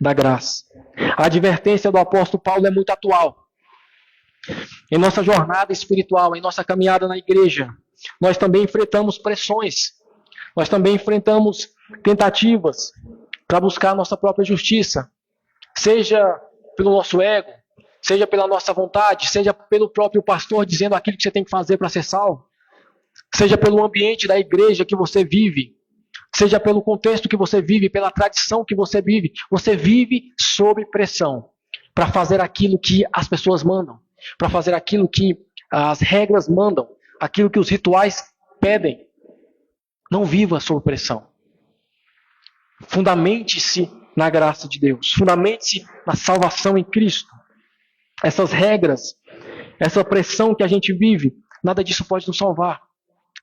da graça. A advertência do apóstolo Paulo é muito atual. Em nossa jornada espiritual, em nossa caminhada na igreja, nós também enfrentamos pressões. Nós também enfrentamos tentativas para buscar a nossa própria justiça. Seja pelo nosso ego, seja pela nossa vontade, seja pelo próprio pastor dizendo aquilo que você tem que fazer para ser salvo. Seja pelo ambiente da igreja que você vive. Seja pelo contexto que você vive, pela tradição que você vive. Você vive sob pressão para fazer aquilo que as pessoas mandam. Para fazer aquilo que as regras mandam. Aquilo que os rituais pedem. Não viva sob pressão. Fundamente-se na graça de Deus. Fundamente-se na salvação em Cristo. Essas regras, essa pressão que a gente vive, nada disso pode nos salvar.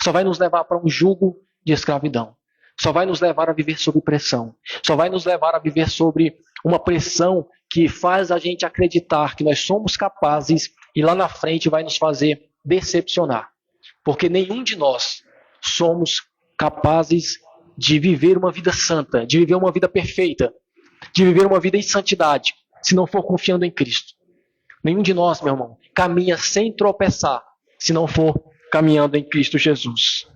Só vai nos levar para um jugo de escravidão. Só vai nos levar a viver sob pressão. Só vai nos levar a viver sobre uma pressão que faz a gente acreditar que nós somos capazes e lá na frente vai nos fazer decepcionar. Porque nenhum de nós somos capazes de viver uma vida santa, de viver uma vida perfeita, de viver uma vida em santidade, se não for confiando em Cristo. Nenhum de nós, meu irmão, caminha sem tropeçar, se não for caminhando em Cristo Jesus.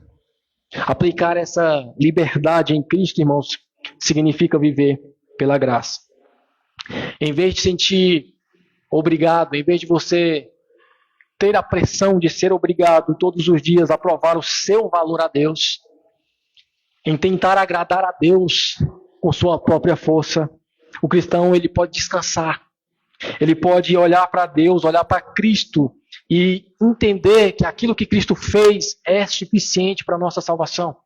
Aplicar essa liberdade em Cristo, irmãos, significa viver pela graça. Em vez de sentir obrigado, em vez de você ter a pressão de ser obrigado todos os dias a provar o seu valor a Deus, em tentar agradar a Deus com sua própria força, o cristão ele pode descansar. Ele pode olhar para Deus, olhar para Cristo e entender que aquilo que Cristo fez é suficiente para a nossa salvação.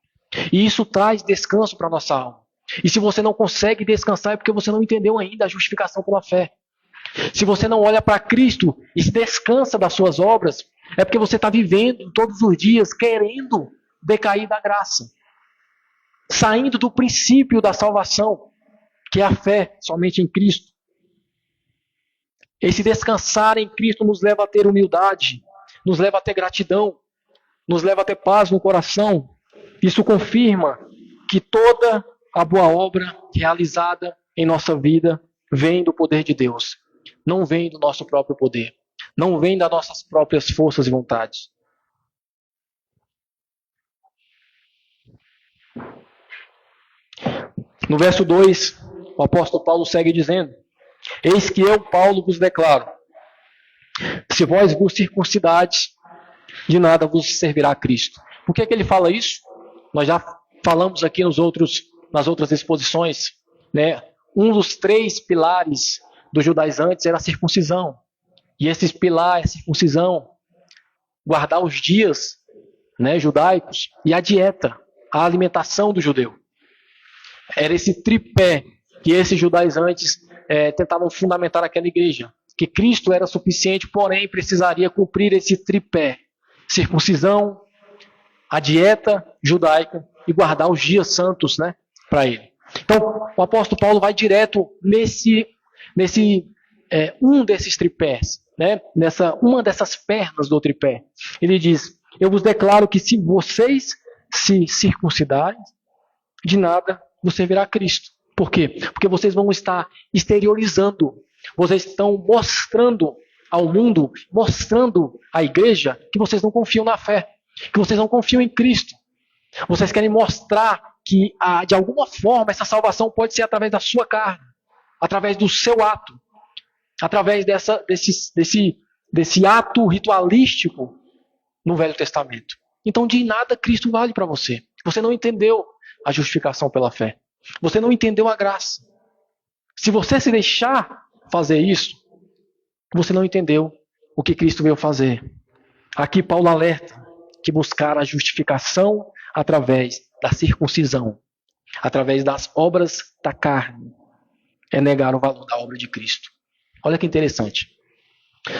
E isso traz descanso para a nossa alma. E se você não consegue descansar é porque você não entendeu ainda a justificação pela fé. Se você não olha para Cristo e se descansa das suas obras, é porque você está vivendo todos os dias querendo decair da graça. Saindo do princípio da salvação, que é a fé somente em Cristo. Esse descansar em Cristo nos leva a ter humildade, nos leva a ter gratidão, nos leva a ter paz no coração. Isso confirma que toda a boa obra realizada em nossa vida vem do poder de Deus. Não vem do nosso próprio poder. Não vem das nossas próprias forças e vontades. No verso 2, o apóstolo Paulo segue dizendo: eis que eu, Paulo, vos declaro, se vós vos circuncidades, de nada vos servirá Cristo. Por que ele fala isso? Nós já falamos aqui nas outras exposições, né? Um dos 3 pilares dos judaizantes era a circuncisão. E esse pilar é a circuncisão, guardar os dias, né, judaicos, e a dieta, a alimentação do judeu. Era esse tripé que esses judaizantes tentavam fundamentar aquela igreja. Que Cristo era suficiente, porém precisaria cumprir esse tripé. Circuncisão, a dieta judaica e guardar os dias santos, né, para ele. Então, o apóstolo Paulo vai direto um desses tripés, né, uma dessas pernas do tripé. Ele diz: eu vos declaro que se vocês se circuncidarem, de nada vos servirá Cristo. Por quê? Porque vocês vão estar exteriorizando, vocês estão mostrando ao mundo, mostrando à igreja que vocês não confiam na fé, que vocês não confiam em Cristo. Vocês querem mostrar que, de alguma forma, essa salvação pode ser através da sua carne, através do seu ato, através desse ato ritualístico no Velho Testamento. Então, de nada Cristo vale para você. Você não entendeu a justificação pela fé. Você não entendeu a graça. Se você se deixar fazer isso, você não entendeu o que Cristo veio fazer. Aqui Paulo alerta que buscar a justificação através da circuncisão, através das obras da carne, é negar o valor da obra de Cristo. Olha que interessante.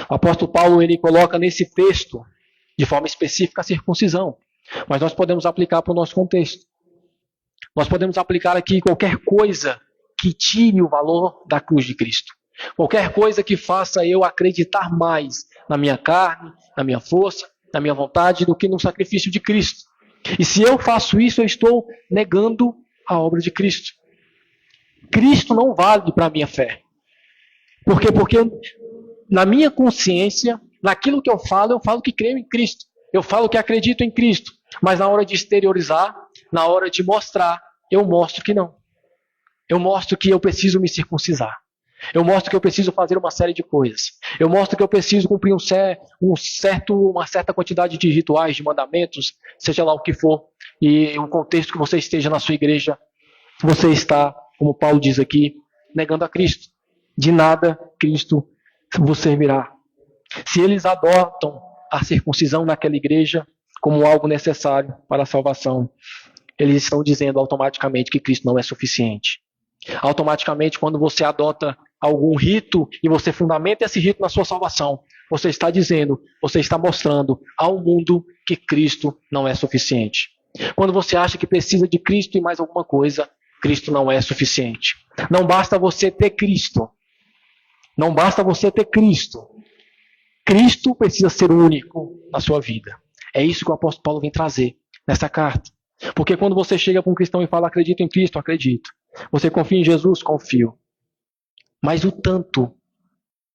O apóstolo Paulo ele coloca nesse texto, de forma específica, a circuncisão. Mas nós podemos aplicar para o nosso contexto. Nós podemos aplicar aqui qualquer coisa que tire o valor da cruz de Cristo. Qualquer coisa que faça eu acreditar mais na minha carne, na minha força, na minha vontade, do que no sacrifício de Cristo. E se eu faço isso, eu estou negando a obra de Cristo. Cristo não vale para a minha fé. Por quê? Porque na minha consciência, naquilo que eu falo que creio em Cristo. Eu falo que acredito em Cristo. Mas na hora de exteriorizar, na hora de mostrar, eu mostro que não. Eu mostro que eu preciso me circuncisar. Eu mostro que eu preciso fazer uma série de coisas. Eu mostro que eu preciso cumprir uma certa quantidade de rituais, de mandamentos, seja lá o que for. E o contexto que você esteja na sua igreja, você está, como Paulo diz aqui, negando a Cristo. De nada Cristo vos servirá. Se eles adotam a circuncisão naquela igreja como algo necessário para a salvação, eles estão dizendo automaticamente que Cristo não é suficiente. Automaticamente, quando você adota algum rito e você fundamenta esse rito na sua salvação, você está dizendo, você está mostrando ao mundo que Cristo não é suficiente. Quando você acha que precisa de Cristo e mais alguma coisa, Cristo não é suficiente. Não basta você ter Cristo. Não basta você ter Cristo. Cristo precisa ser único na sua vida. É isso que o apóstolo Paulo vem trazer nessa carta. Porque quando você chega para um cristão e fala, acredito em Cristo, acredito. Você confia em Jesus, confio. Mas o tanto,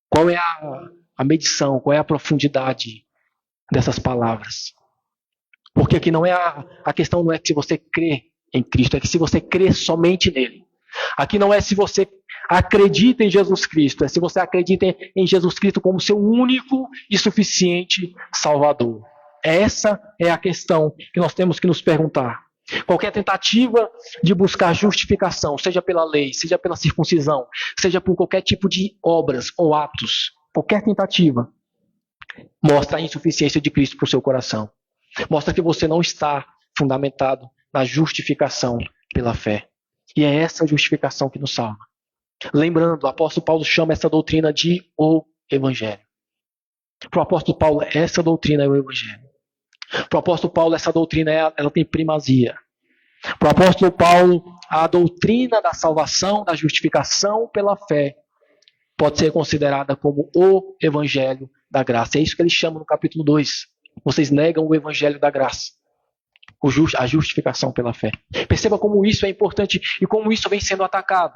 qual é a medição, qual é a profundidade dessas palavras? Porque aqui não é a questão não é que se você crê em Cristo, é que se você crê somente nele. Aqui não é se você acredita em Jesus Cristo, é se você acredita em Jesus Cristo como seu único e suficiente Salvador. Essa é a questão que nós temos que nos perguntar. Qualquer tentativa de buscar justificação, seja pela lei, seja pela circuncisão, seja por qualquer tipo de obras ou atos, qualquer tentativa, mostra a insuficiência de Cristo para o seu coração. Mostra que você não está fundamentado na justificação pela fé. E é essa justificação que nos salva. Lembrando, o apóstolo Paulo chama essa doutrina de o Evangelho. Para o apóstolo Paulo, essa doutrina é o Evangelho. Para o apóstolo Paulo, essa doutrina ela tem primazia. Para o apóstolo Paulo, a doutrina da salvação, da justificação pela fé, pode ser considerada como o Evangelho da graça. É isso que ele chama no capítulo 2. Vocês negam o Evangelho da graça. A justificação pela fé. Perceba como isso é importante e como isso vem sendo atacado.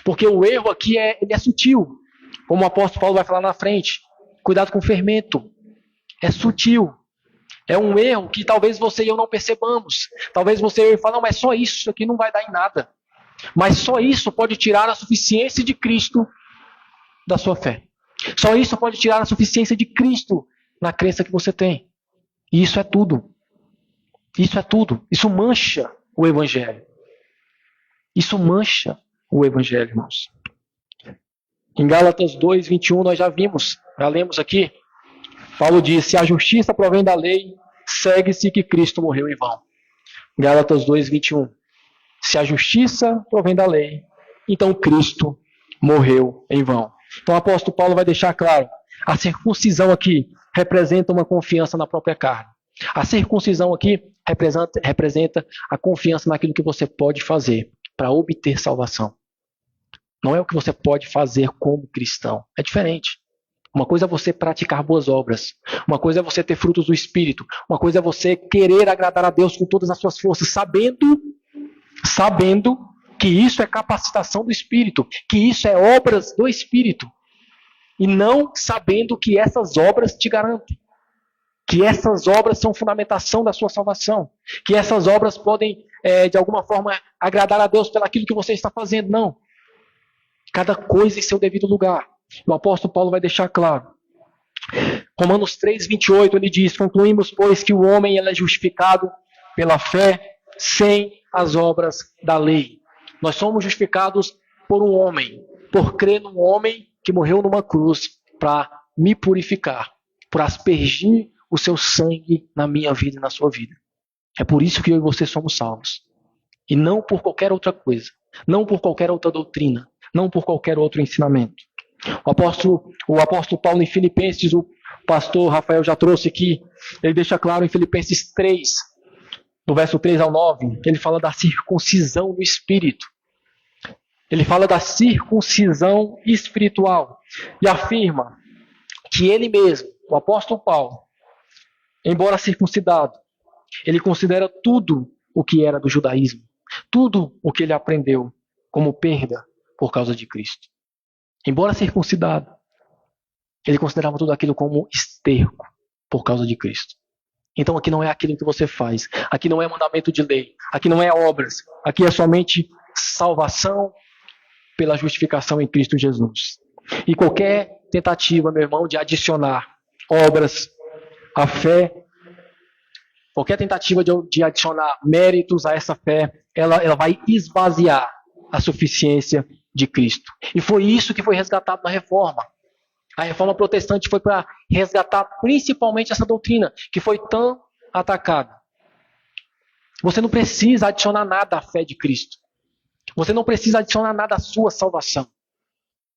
Porque o erro aqui ele é sutil. Como o apóstolo Paulo vai falar na frente. Cuidado com o fermento. É sutil. É um erro que talvez você e eu não percebamos. Talvez você e eu fale, não, mas só isso aqui não vai dar em nada. Mas só isso pode tirar a suficiência de Cristo da sua fé. Só isso pode tirar a suficiência de Cristo na crença que você tem. E isso é tudo. Isso é tudo. Isso mancha o Evangelho. Isso mancha o Evangelho, irmãos. Em Gálatas 2, 21, nós já vimos, já lemos aqui. Paulo diz, se a justiça provém da lei, segue-se que Cristo morreu em vão. Gálatas 2, 21. Se a justiça provém da lei, então Cristo morreu em vão. Então o apóstolo Paulo vai deixar claro, a circuncisão aqui representa uma confiança na própria carne. A circuncisão aqui representa a confiança naquilo que você pode fazer para obter salvação. Não é o que você pode fazer como cristão. É diferente. Uma coisa é você praticar boas obras. Uma coisa é você ter frutos do Espírito. Uma coisa é você querer agradar a Deus com todas as suas forças, sabendo que isso é capacitação do Espírito, que isso é obras do Espírito. E não sabendo que essas obras te garantem. Que essas obras são fundamentação da sua salvação. Que essas obras podem, de alguma forma, agradar a Deus pelaquilo que você está fazendo. Não. Cada coisa em seu devido lugar. O apóstolo Paulo vai deixar claro. Romanos 3, 28, ele diz, concluímos, pois, que o homem ele é justificado pela fé sem as obras da lei. Nós somos justificados por um homem, por crer num homem que morreu numa cruz para me purificar, por aspergir o seu sangue na minha vida e na sua vida. É por isso que eu e você somos salvos. E não por qualquer outra coisa. Não por qualquer outra doutrina. Não por qualquer outro ensinamento. O apóstolo Paulo em Filipenses, o pastor Rafael já trouxe aqui, ele deixa claro em Filipenses 3, do verso 3 ao 9, ele fala da circuncisão do Espírito. Ele fala da circuncisão espiritual. E afirma que ele mesmo, o apóstolo Paulo, embora circuncidado, ele considera tudo o que era do judaísmo, tudo o que ele aprendeu como perda por causa de Cristo. Embora circuncidado, ele considerava tudo aquilo como esterco por causa de Cristo. Então aqui não é aquilo que você faz, aqui não é mandamento de lei, aqui não é obras, aqui é somente salvação pela justificação em Cristo Jesus. E qualquer tentativa, meu irmão, de adicionar obras à fé, qualquer tentativa de adicionar méritos a essa fé, ela vai esvaziar a suficiência de Cristo. E foi isso que foi resgatado na Reforma. A Reforma Protestante foi para resgatar principalmente essa doutrina, que foi tão atacada. Você não precisa adicionar nada à fé de Cristo. Você não precisa adicionar nada à sua salvação.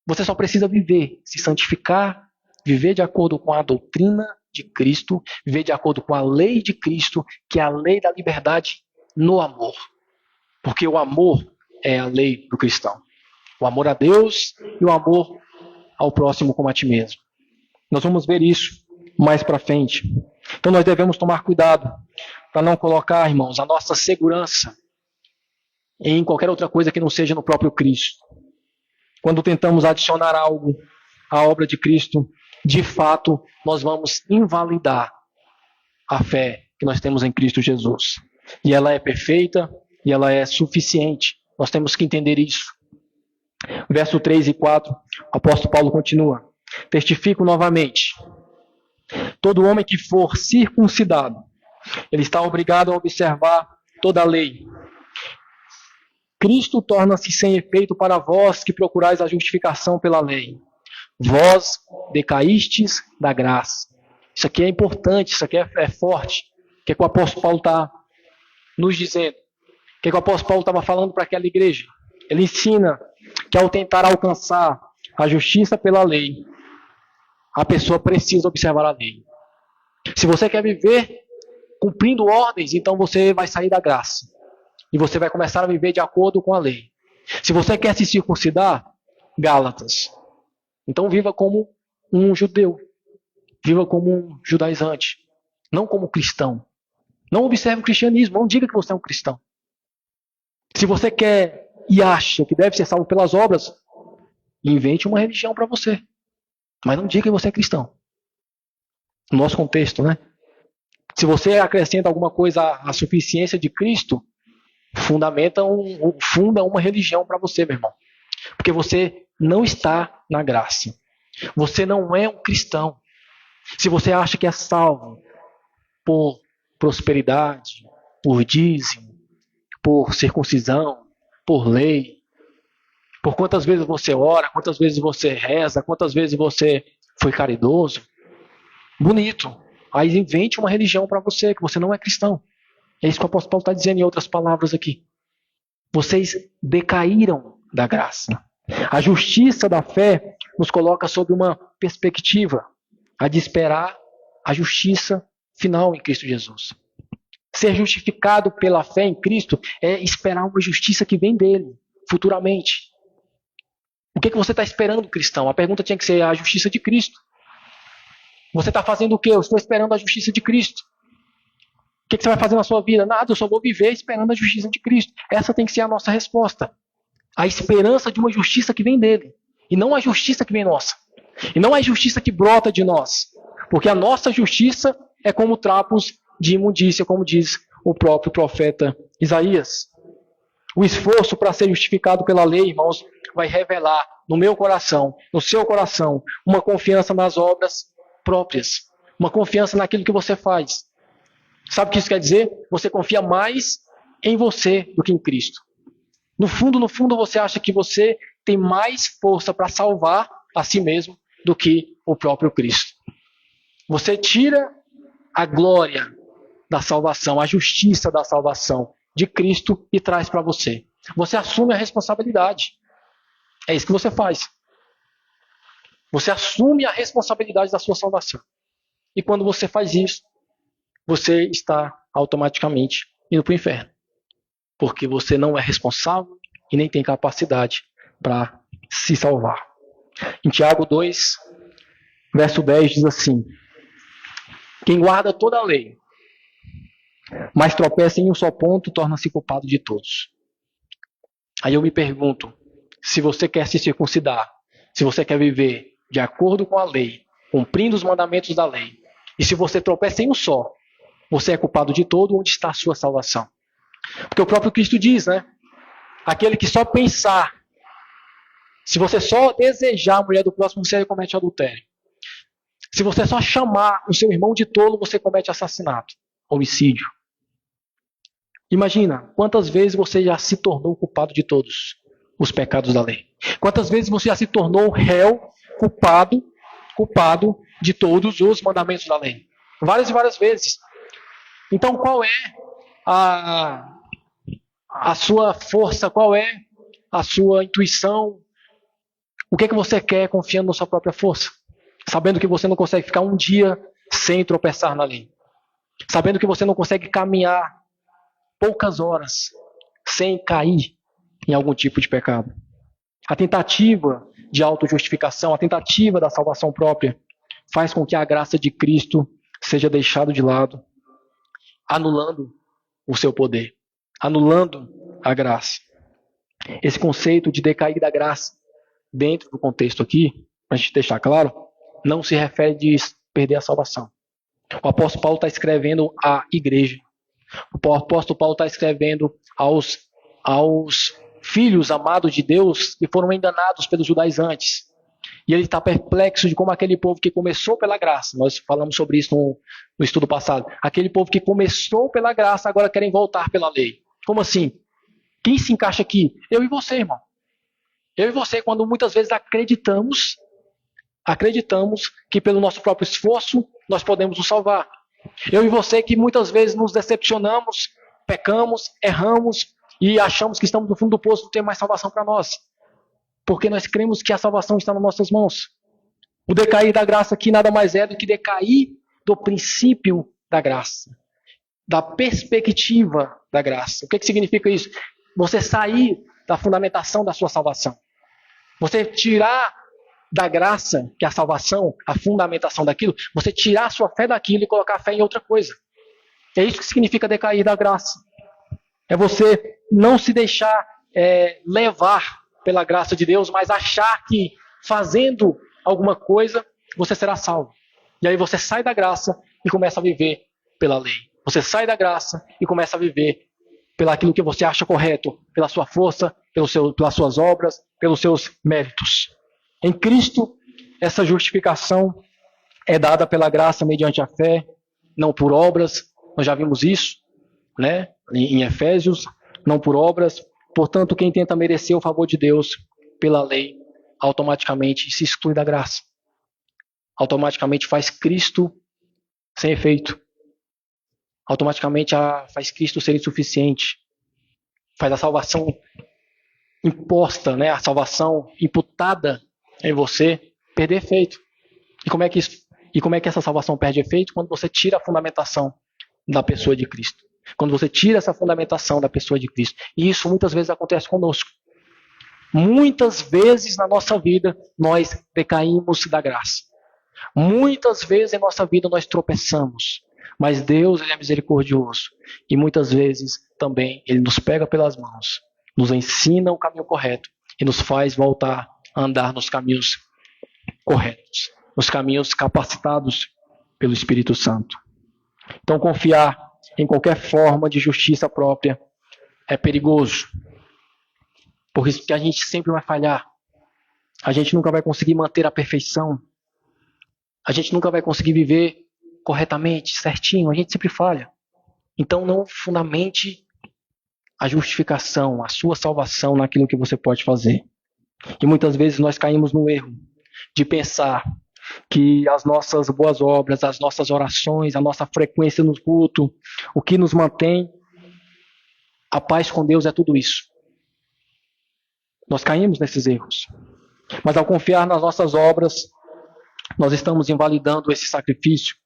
Você só precisa viver, se santificar, viver de acordo com a doutrina de Cristo, viver de acordo com a lei de Cristo, que é a lei da liberdade no amor. Porque o amor é a lei do cristão. O amor a Deus e o amor ao próximo como a ti mesmo. Nós vamos ver isso mais para frente. Então nós devemos tomar cuidado para não colocar, irmãos, a nossa segurança em qualquer outra coisa que não seja no próprio Cristo. Quando tentamos adicionar algo à obra de Cristo, de fato, nós vamos invalidar a fé que nós temos em Cristo Jesus. E ela é perfeita e ela é suficiente. Nós temos que entender isso. Verso 3 e 4, o apóstolo Paulo continua. Testifico novamente. Todo homem que for circuncidado, ele está obrigado a observar toda a lei. Cristo torna-se sem efeito para vós que procurais a justificação pela lei. Vós decaístes da graça. Isso aqui é importante, isso aqui é forte. O que é que o apóstolo Paulo está nos dizendo? O que é que o apóstolo Paulo estava falando para aquela igreja? Ele ensina que ao tentar alcançar a justiça pela lei, a pessoa precisa observar a lei. Se você quer viver cumprindo ordens, então você vai sair da graça. E você vai começar a viver de acordo com a lei. Se você quer se circuncidar, Gálatas, então viva como um judeu. Viva como um judaizante. Não como cristão. Não observe o cristianismo. Não diga que você é um cristão. Se você quer e acha que deve ser salvo pelas obras, invente uma religião para você. Mas não diga que você é cristão. No nosso contexto, né? Se você acrescenta alguma coisa à suficiência de Cristo, funda uma religião para você, meu irmão. Porque você não está na graça. Você não é um cristão. Se você acha que é salvo por prosperidade, por dízimo, por circuncisão, por lei, por quantas vezes você ora, quantas vezes você reza, quantas vezes você foi caridoso, bonito. Aí invente uma religião para você, que você não é cristão. É isso que o apóstolo Paulo está dizendo em outras palavras aqui. Vocês decaíram da graça. A justiça da fé nos coloca sob uma perspectiva, a de esperar a justiça final em Cristo Jesus. Ser justificado pela fé em Cristo é esperar uma justiça que vem dele, futuramente. O que você está esperando, cristão? A pergunta tinha que ser a justiça de Cristo. Você está fazendo o quê? Eu estou esperando a justiça de Cristo. O que você vai fazer na sua vida? Nada, eu só vou viver esperando a justiça de Cristo. Essa tem que ser a nossa resposta. A esperança de uma justiça que vem dele. E não a justiça que vem nossa. E não a justiça que brota de nós. Porque a nossa justiça é como trapos de imundícia, como diz o próprio profeta Isaías. O esforço para ser justificado pela lei, irmãos, vai revelar no meu coração, no seu coração, uma confiança nas obras próprias. Uma confiança naquilo que você faz. Sabe o que isso quer dizer? Você confia mais em você do que em Cristo. No fundo, você acha que você tem mais força para salvar a si mesmo do que o próprio Cristo. Você tira a glória da salvação, a justiça da salvação de Cristo e traz para você. Você assume a responsabilidade. É isso que você faz. Você assume a responsabilidade da sua salvação. E quando você faz isso, você está automaticamente indo para o inferno. Porque você não é responsável e nem tem capacidade para se salvar. Em Tiago 2, verso 10 diz assim: quem guarda toda a lei, mas tropeça em um só ponto, torna-se culpado de todos. Aí eu me pergunto, se você quer se circuncidar, se você quer viver de acordo com a lei, cumprindo os mandamentos da lei, e se você tropeça em um só, você é culpado de todo, onde está a sua salvação? Porque o próprio Cristo diz, né? Aquele que só pensar, se você só desejar a mulher do próximo, você comete adultério. Se você só chamar o seu irmão de tolo, você comete assassinato, homicídio. Imagina, quantas vezes você já se tornou culpado de todos os pecados da lei. Quantas vezes você já se tornou réu, culpado de todos os mandamentos da lei. Várias e várias vezes. Então, qual é a sua força? Qual é a sua intuição? O que é que você quer confiando na sua própria força? Sabendo que você não consegue ficar um dia sem tropeçar na lei. Sabendo que você não consegue caminhar poucas horas sem cair em algum tipo de pecado. A tentativa de autojustificação, a tentativa da salvação própria, faz com que a graça de Cristo seja deixada de lado, anulando o seu poder, anulando a graça. Esse conceito de decair da graça, dentro do contexto aqui, para a gente deixar claro, não se refere a perder a salvação. O apóstolo Paulo está escrevendo à igreja. O apóstolo Paulo está escrevendo aos filhos amados de Deus que foram enganados pelos judaizantes. E ele está perplexo de como aquele povo que começou pela graça, nós falamos sobre isso no estudo passado, aquele povo que começou pela graça agora querem voltar pela lei. Como assim? Quem se encaixa aqui? Eu e você, irmão. Eu e você, quando muitas vezes acreditamos que pelo nosso próprio esforço nós podemos nos salvar. Eu e você que muitas vezes nos decepcionamos, pecamos, erramos e achamos que estamos no fundo do poço, não tem mais salvação para nós. Porque nós cremos que a salvação está nas nossas mãos. O decair da graça aqui nada mais é do que decair do princípio da graça, da perspectiva da graça. O que significa isso? Você sair da fundamentação da sua salvação. Você tirar da graça, que é a salvação, a fundamentação daquilo, você tirar a sua fé daquilo e colocar a fé em outra coisa. É isso que significa decair da graça. É você não se deixar levar pela graça de Deus, mas achar que fazendo alguma coisa você será salvo. E aí você sai da graça e começa a viver pela lei. Você sai da graça e começa a viver pelo aquilo que você acha correto, pela sua força, pelas suas obras, pelos seus méritos. Em Cristo, essa justificação é dada pela graça mediante a fé, não por obras. Nós já vimos isso, né? Em Efésios, não por obras. Portanto, quem tenta merecer o favor de Deus pela lei, automaticamente se exclui da graça. Automaticamente faz Cristo sem efeito. Automaticamente faz Cristo ser insuficiente. Faz a salvação imposta, né? A salvação imputada em você perder efeito. E como é que essa salvação perde efeito? Quando você tira a fundamentação da pessoa de Cristo. Quando você tira essa fundamentação da pessoa de Cristo. E isso muitas vezes acontece conosco. Muitas vezes na nossa vida nós decaímos da graça. Muitas vezes em nossa vida nós tropeçamos. Mas Deus, Ele é misericordioso. E muitas vezes também Ele nos pega pelas mãos, nos ensina o caminho correto e nos faz voltar a andar nos caminhos corretos, nos caminhos capacitados pelo Espírito Santo. Então confiar em qualquer forma de justiça própria é perigoso. Porque a gente sempre vai falhar. A gente nunca vai conseguir manter a perfeição. A gente nunca vai conseguir viver corretamente, certinho. A gente sempre falha. Então não fundamente a justificação, a sua salvação naquilo que você pode fazer. E muitas vezes nós caímos no erro de pensar que as nossas boas obras, as nossas orações, a nossa frequência no culto, o que nos mantém a paz com Deus é tudo isso. Nós caímos nesses erros. Mas ao confiar nas nossas obras, nós estamos invalidando esse sacrifício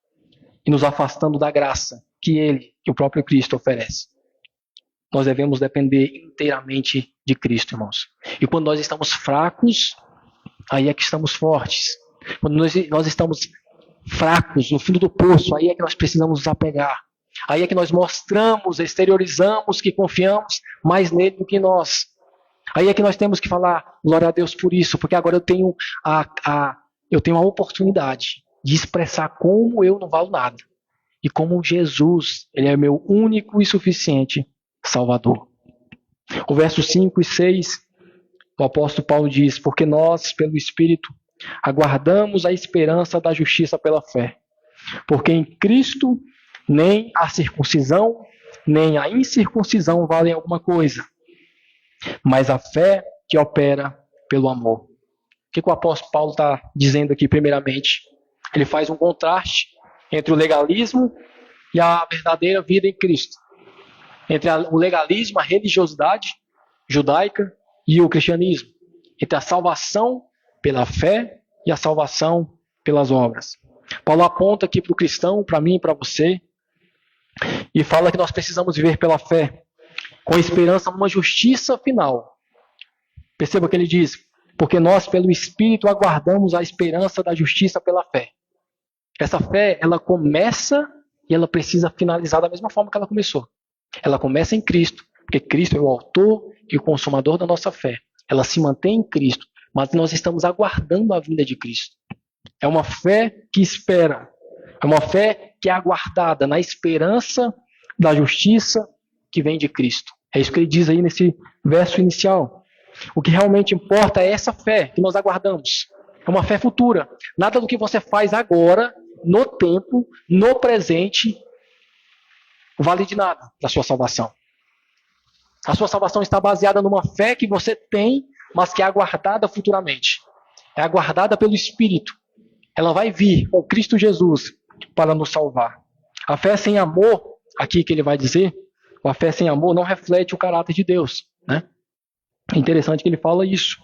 e nos afastando da graça que o próprio Cristo oferece. Nós devemos depender inteiramente de Cristo, irmãos. E quando nós estamos fracos, aí é que estamos fortes. Quando nós estamos fracos, no fundo do poço, aí é que nós precisamos nos apegar. Aí é que nós mostramos, exteriorizamos que confiamos mais nele do que nós. Aí é que nós temos que falar, glória a Deus por isso, porque agora eu tenho a oportunidade de expressar como eu não valo nada. E como Jesus, Ele é meu único e suficiente Salvador. O verso 5 e 6, o apóstolo Paulo diz, porque nós, pelo Espírito, aguardamos a esperança da justiça pela fé. Porque em Cristo, nem a circuncisão, nem a incircuncisão valem alguma coisa, mas a fé que opera pelo amor. O que o apóstolo Paulo está dizendo aqui primeiramente? Ele faz um contraste entre o legalismo e a verdadeira vida em Cristo. Entre o legalismo, a religiosidade judaica e o cristianismo. Entre a salvação pela fé e a salvação pelas obras. Paulo aponta aqui para o cristão, para mim e para você, e fala que nós precisamos viver pela fé, com esperança numa justiça final. Perceba que ele diz, porque nós pelo Espírito aguardamos a esperança da justiça pela fé. Essa fé, ela começa e ela precisa finalizar da mesma forma que ela começou. Ela começa em Cristo, porque Cristo é o autor e o consumador da nossa fé. Ela se mantém em Cristo, mas nós estamos aguardando a vinda de Cristo. É uma fé que espera. É uma fé que é aguardada na esperança da justiça que vem de Cristo. É isso que ele diz aí nesse verso inicial. O que realmente importa é essa fé que nós aguardamos. É uma fé futura. Nada do que você faz agora, no tempo, no presente, vale de nada para a sua salvação. A sua salvação está baseada numa fé que você tem, mas que é aguardada futuramente. É aguardada pelo Espírito. Ela vai vir com Cristo Jesus para nos salvar. A fé sem amor, aqui que ele vai dizer, a fé sem amor não reflete o caráter de Deus, né? É interessante que ele fala isso.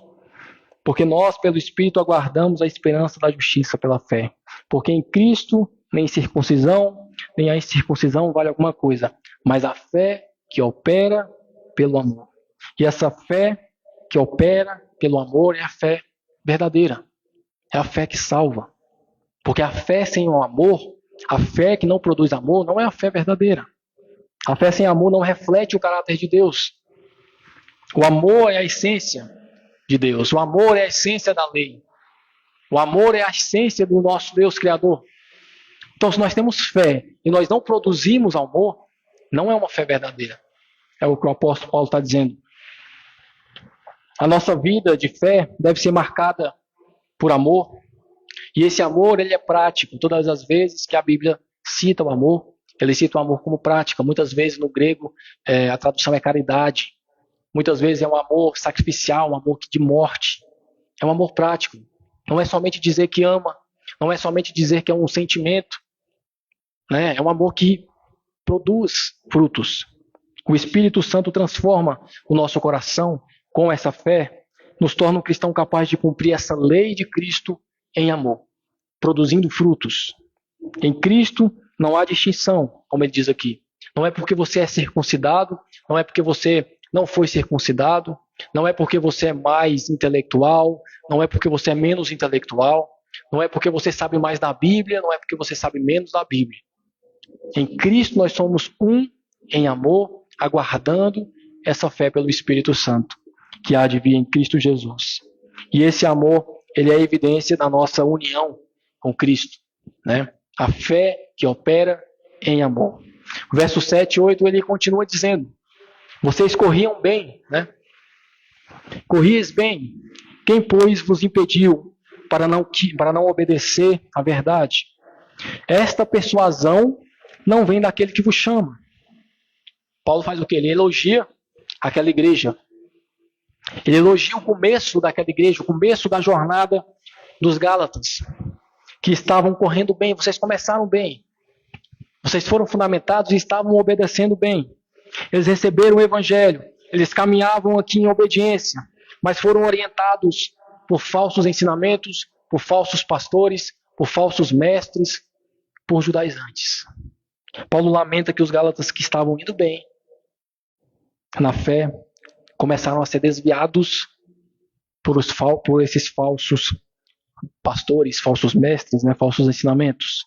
Porque nós, pelo Espírito, aguardamos a esperança da justiça pela fé. Porque em Cristo, nem circuncisão, nem a incircuncisão vale alguma coisa. Mas a fé que opera pelo amor. E essa fé que opera pelo amor é a fé verdadeira. É a fé que salva. Porque a fé sem o amor, a fé que não produz amor, não é a fé verdadeira. A fé sem amor não reflete o caráter de Deus. O amor é a essência de Deus. O amor é a essência da lei. O amor é a essência do nosso Deus Criador. Então, se nós temos fé e nós não produzimos amor, não é uma fé verdadeira. É o que o apóstolo Paulo está dizendo. A nossa vida de fé deve ser marcada por amor. E esse amor, ele é prático. Todas as vezes que a Bíblia cita o amor, ele cita o amor como prática. Muitas vezes no grego a tradução é caridade. Muitas vezes é um amor sacrificial, um amor de morte. É um amor prático. Não é somente dizer que ama. Não é somente dizer que é um sentimento. Né? É um amor que produz frutos. O Espírito Santo transforma o nosso coração com essa fé, nos torna um cristão capaz de cumprir essa lei de Cristo em amor, produzindo frutos. Em Cristo não há distinção, como ele diz aqui. Não é porque você é circuncidado, não é porque você não foi circuncidado, não é porque você é mais intelectual, não é porque você é menos intelectual, não é porque você sabe mais da Bíblia, não é porque você sabe menos da Bíblia. Em Cristo nós somos um em amor, aguardando essa fé pelo Espírito Santo, que há de vir em Cristo Jesus. E esse amor, ele é a evidência da nossa união com Cristo, né? A fé que opera em amor. Verso 7 e 8, ele continua dizendo: vocês corriam bem, né? Corrieis bem. Quem, pois, vos impediu para não obedecer à verdade? Esta persuasão não vem daquele que vos chama. Paulo faz o quê? Ele elogia aquela igreja. Ele elogia o começo daquela igreja, o começo da jornada dos Gálatas, que estavam correndo bem. Vocês começaram bem. Vocês foram fundamentados e estavam obedecendo bem. Eles receberam o evangelho. Eles caminhavam aqui em obediência, mas foram orientados por falsos ensinamentos, por falsos pastores, por falsos mestres, por judaizantes. Paulo lamenta que os Gálatas que estavam indo bem na fé começaram a ser desviados por esses falsos pastores, falsos mestres, né, falsos ensinamentos.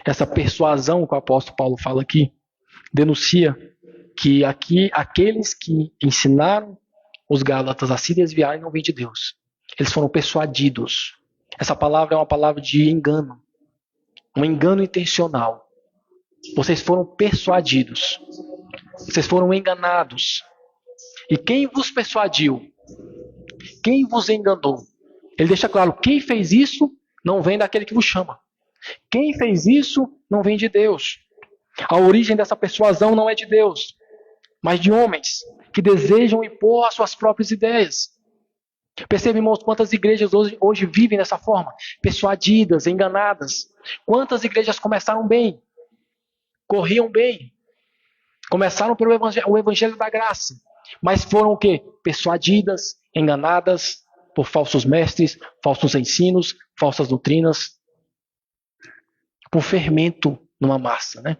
Essa persuasão que o apóstolo Paulo fala aqui denuncia que aqui aqueles que ensinaram os Gálatas a se desviarem não vêm de Deus. Eles foram persuadidos. Essa palavra é uma palavra de engano. Um engano intencional. Vocês foram persuadidos. Vocês foram enganados. E quem vos persuadiu? Quem vos enganou? Ele deixa claro, quem fez isso não vem daquele que vos chama. Quem fez isso não vem de Deus. A origem dessa persuasão não é de Deus, mas de homens que desejam impor as suas próprias ideias. Percebe, irmãos, quantas igrejas hoje vivem dessa forma, persuadidas, enganadas. Quantas igrejas começaram bem, corriam bem, começaram pelo evangelho da graça, mas foram o quê? Persuadidas, enganadas por falsos mestres, falsos ensinos, falsas doutrinas, por fermento numa massa, né?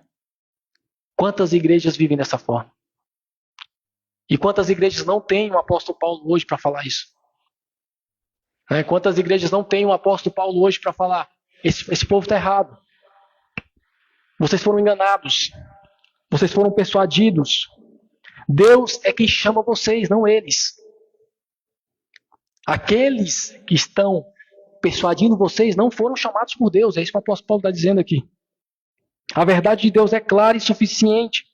Quantas igrejas vivem dessa forma? E quantas igrejas não têm o apóstolo Paulo hoje para falar isso? Quantas igrejas não têm o apóstolo Paulo hoje para falar? Esse povo está errado. Vocês foram enganados. Vocês foram persuadidos. Deus é quem chama vocês, não eles. Aqueles que estão persuadindo vocês não foram chamados por Deus. É isso que o apóstolo Paulo está dizendo aqui. A verdade de Deus é clara e suficiente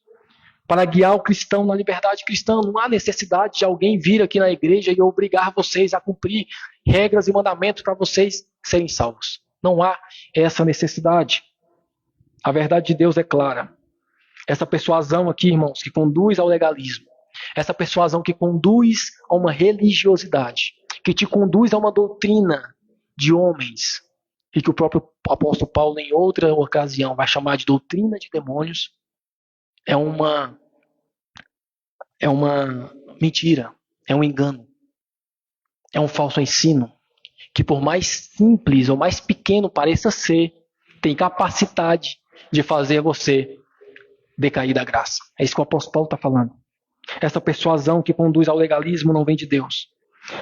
para guiar o cristão na liberdade cristã. Não há necessidade de alguém vir aqui na igreja e obrigar vocês a cumprir regras e mandamentos para vocês serem salvos. Não há essa necessidade. A verdade de Deus é clara. Essa persuasão aqui, irmãos, que conduz ao legalismo, essa persuasão que conduz a uma religiosidade, que te conduz a uma doutrina de homens, e que o próprio apóstolo Paulo, em outra ocasião, vai chamar de doutrina de demônios, é uma mentira, é um engano, é um falso ensino, que por mais simples ou mais pequeno pareça ser, tem capacidade de fazer você decair da graça. É isso que o apóstolo Paulo está falando. Essa persuasão que conduz ao legalismo não vem de Deus,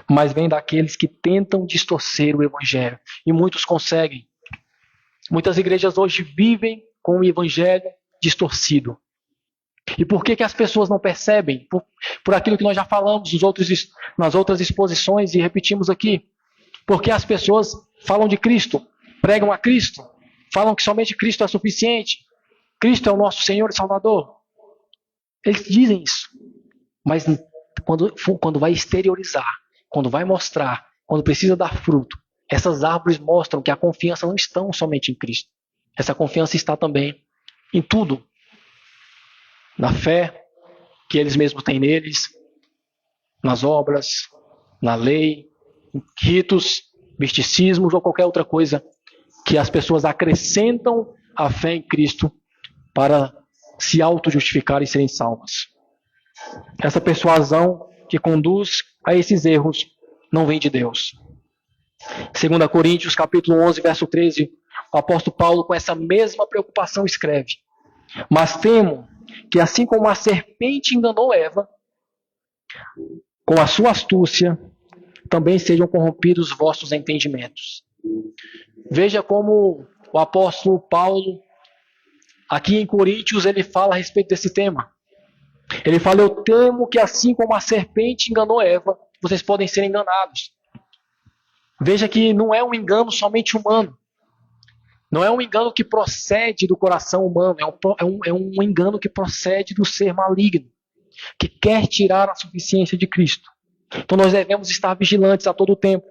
mas vem daqueles que tentam distorcer o evangelho. E muitos conseguem. Muitas igrejas hoje vivem com o evangelho distorcido. E por que as pessoas não percebem? Por aquilo que nós já falamos nas outras exposições e repetimos aqui. Porque as pessoas falam de Cristo, pregam a Cristo, falam que somente Cristo é suficiente. Cristo é o nosso Senhor e Salvador. Eles dizem isso. Mas quando vai exteriorizar, quando vai mostrar, quando precisa dar fruto, essas árvores mostram que a confiança não está somente em Cristo. Essa confiança está também em tudo. Na fé que eles mesmos têm neles, nas obras, na lei, em ritos, misticismos ou qualquer outra coisa que as pessoas acrescentam à fé em Cristo para se auto-justificar e serem salvas. Essa persuasão que conduz a esses erros não vem de Deus. 2 Coríntios capítulo 11, verso 13, o apóstolo Paulo, com essa mesma preocupação, escreve: mas temo que assim como a serpente enganou Eva, com a sua astúcia, também sejam corrompidos os vossos entendimentos. Veja como o apóstolo Paulo, aqui em Coríntios, ele fala a respeito desse tema. Ele fala: eu temo que assim como a serpente enganou Eva, vocês podem ser enganados. Veja que não é um engano somente humano. Não é um engano que procede do coração humano. É um engano que procede do ser maligno, que quer tirar a suficiência de Cristo. Então nós devemos estar vigilantes a todo tempo,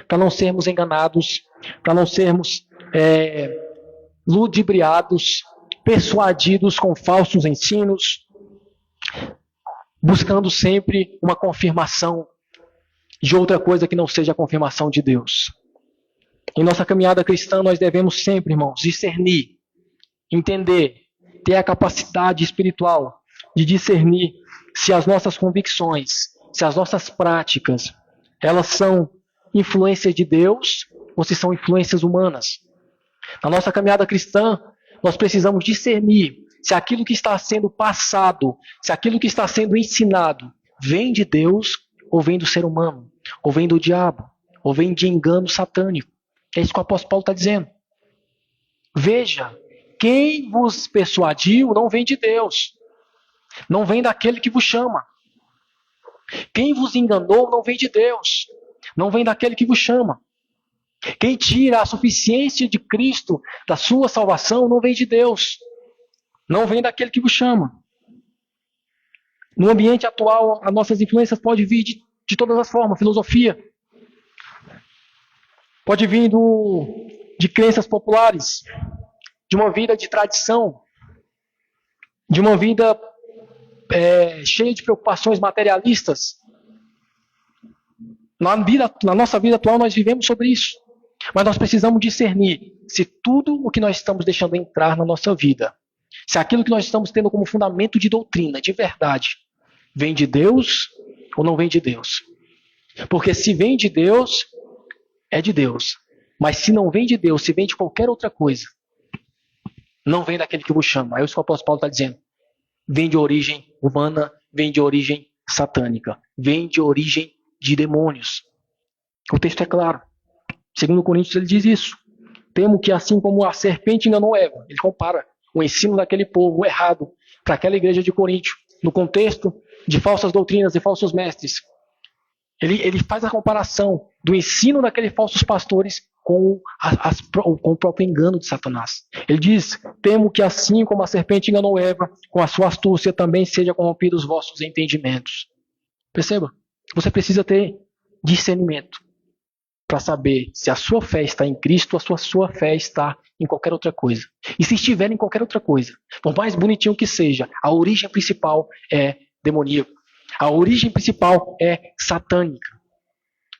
para não sermos enganados, para não sermos ludibriados, persuadidos com falsos ensinos, buscando sempre uma confirmação de outra coisa que não seja a confirmação de Deus. Em nossa caminhada cristã, nós devemos sempre, irmãos, discernir, entender, ter a capacidade espiritual de discernir se as nossas convicções, se as nossas práticas, elas são influências de Deus ou se são influências humanas. Na nossa caminhada cristã, nós precisamos discernir se aquilo que está sendo passado, se aquilo que está sendo ensinado, vem de Deus ou vem do ser humano, ou vem do diabo, ou vem de engano satânico. É isso que o apóstolo Paulo está dizendo. Veja, quem vos persuadiu não vem de Deus, não vem daquele que vos chama. Quem vos enganou não vem de Deus, não vem daquele que vos chama. Quem tira a suficiência de Cristo da sua salvação não vem de Deus, não vem daquele que vos chama. No ambiente atual, as nossas influências podem vir de todas as formas. Filosofia, pode vir de crenças populares, de uma vida de tradição, de uma vida cheia de preocupações materialistas. Na nossa vida atual nós vivemos sobre isso. Mas nós precisamos discernir se tudo o que nós estamos deixando entrar na nossa vida, se aquilo que nós estamos tendo como fundamento de doutrina, de verdade, vem de Deus ou não vem de Deus. Porque se vem de Deus, é de Deus. Mas se não vem de Deus, se vem de qualquer outra coisa, não vem daquele que vos chama. É isso que o apóstolo Paulo está dizendo. Vem de origem humana, vem de origem satânica, vem de origem de demônios. O texto é claro. 2 Coríntios ele diz isso. Temo que assim como a serpente enganou Eva, ele compara o ensino daquele povo errado para aquela igreja de Coríntio, no contexto de falsas doutrinas e falsos mestres. Ele faz a comparação do ensino daqueles falsos pastores com o próprio engano de Satanás. Ele diz: temo que assim como a serpente enganou Eva, com a sua astúcia também seja corrompido os vossos entendimentos. Perceba, você precisa ter discernimento para saber se a sua fé está em Cristo ou se a sua fé está em qualquer outra coisa. E se estiver em qualquer outra coisa, por mais bonitinho que seja, a origem principal é demoníaca. A origem principal é satânica.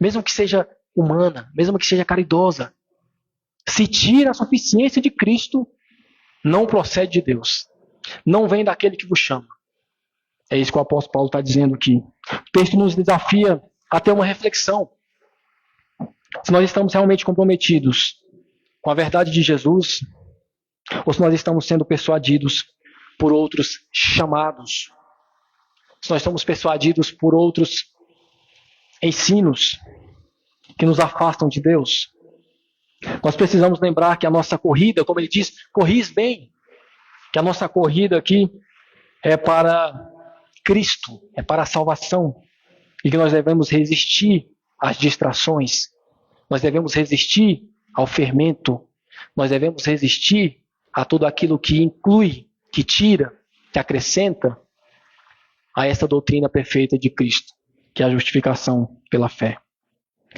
Mesmo que seja humana, mesmo que seja caridosa, se tira a suficiência de Cristo, não procede de Deus. Não vem daquele que vos chama. É isso que o apóstolo Paulo está dizendo aqui. O texto nos desafia a ter uma reflexão. Se nós estamos realmente comprometidos com a verdade de Jesus, ou se nós estamos sendo persuadidos por outros chamados, se nós estamos persuadidos por outros ensinos que nos afastam de Deus. Nós precisamos lembrar que a nossa corrida, como ele diz, corris bem, que a nossa corrida aqui é para Cristo, é para a salvação, e que nós devemos resistir às distrações, nós devemos resistir ao fermento, nós devemos resistir a tudo aquilo que inclui, que tira, que acrescenta a essa doutrina perfeita de Cristo, que é a justificação pela fé.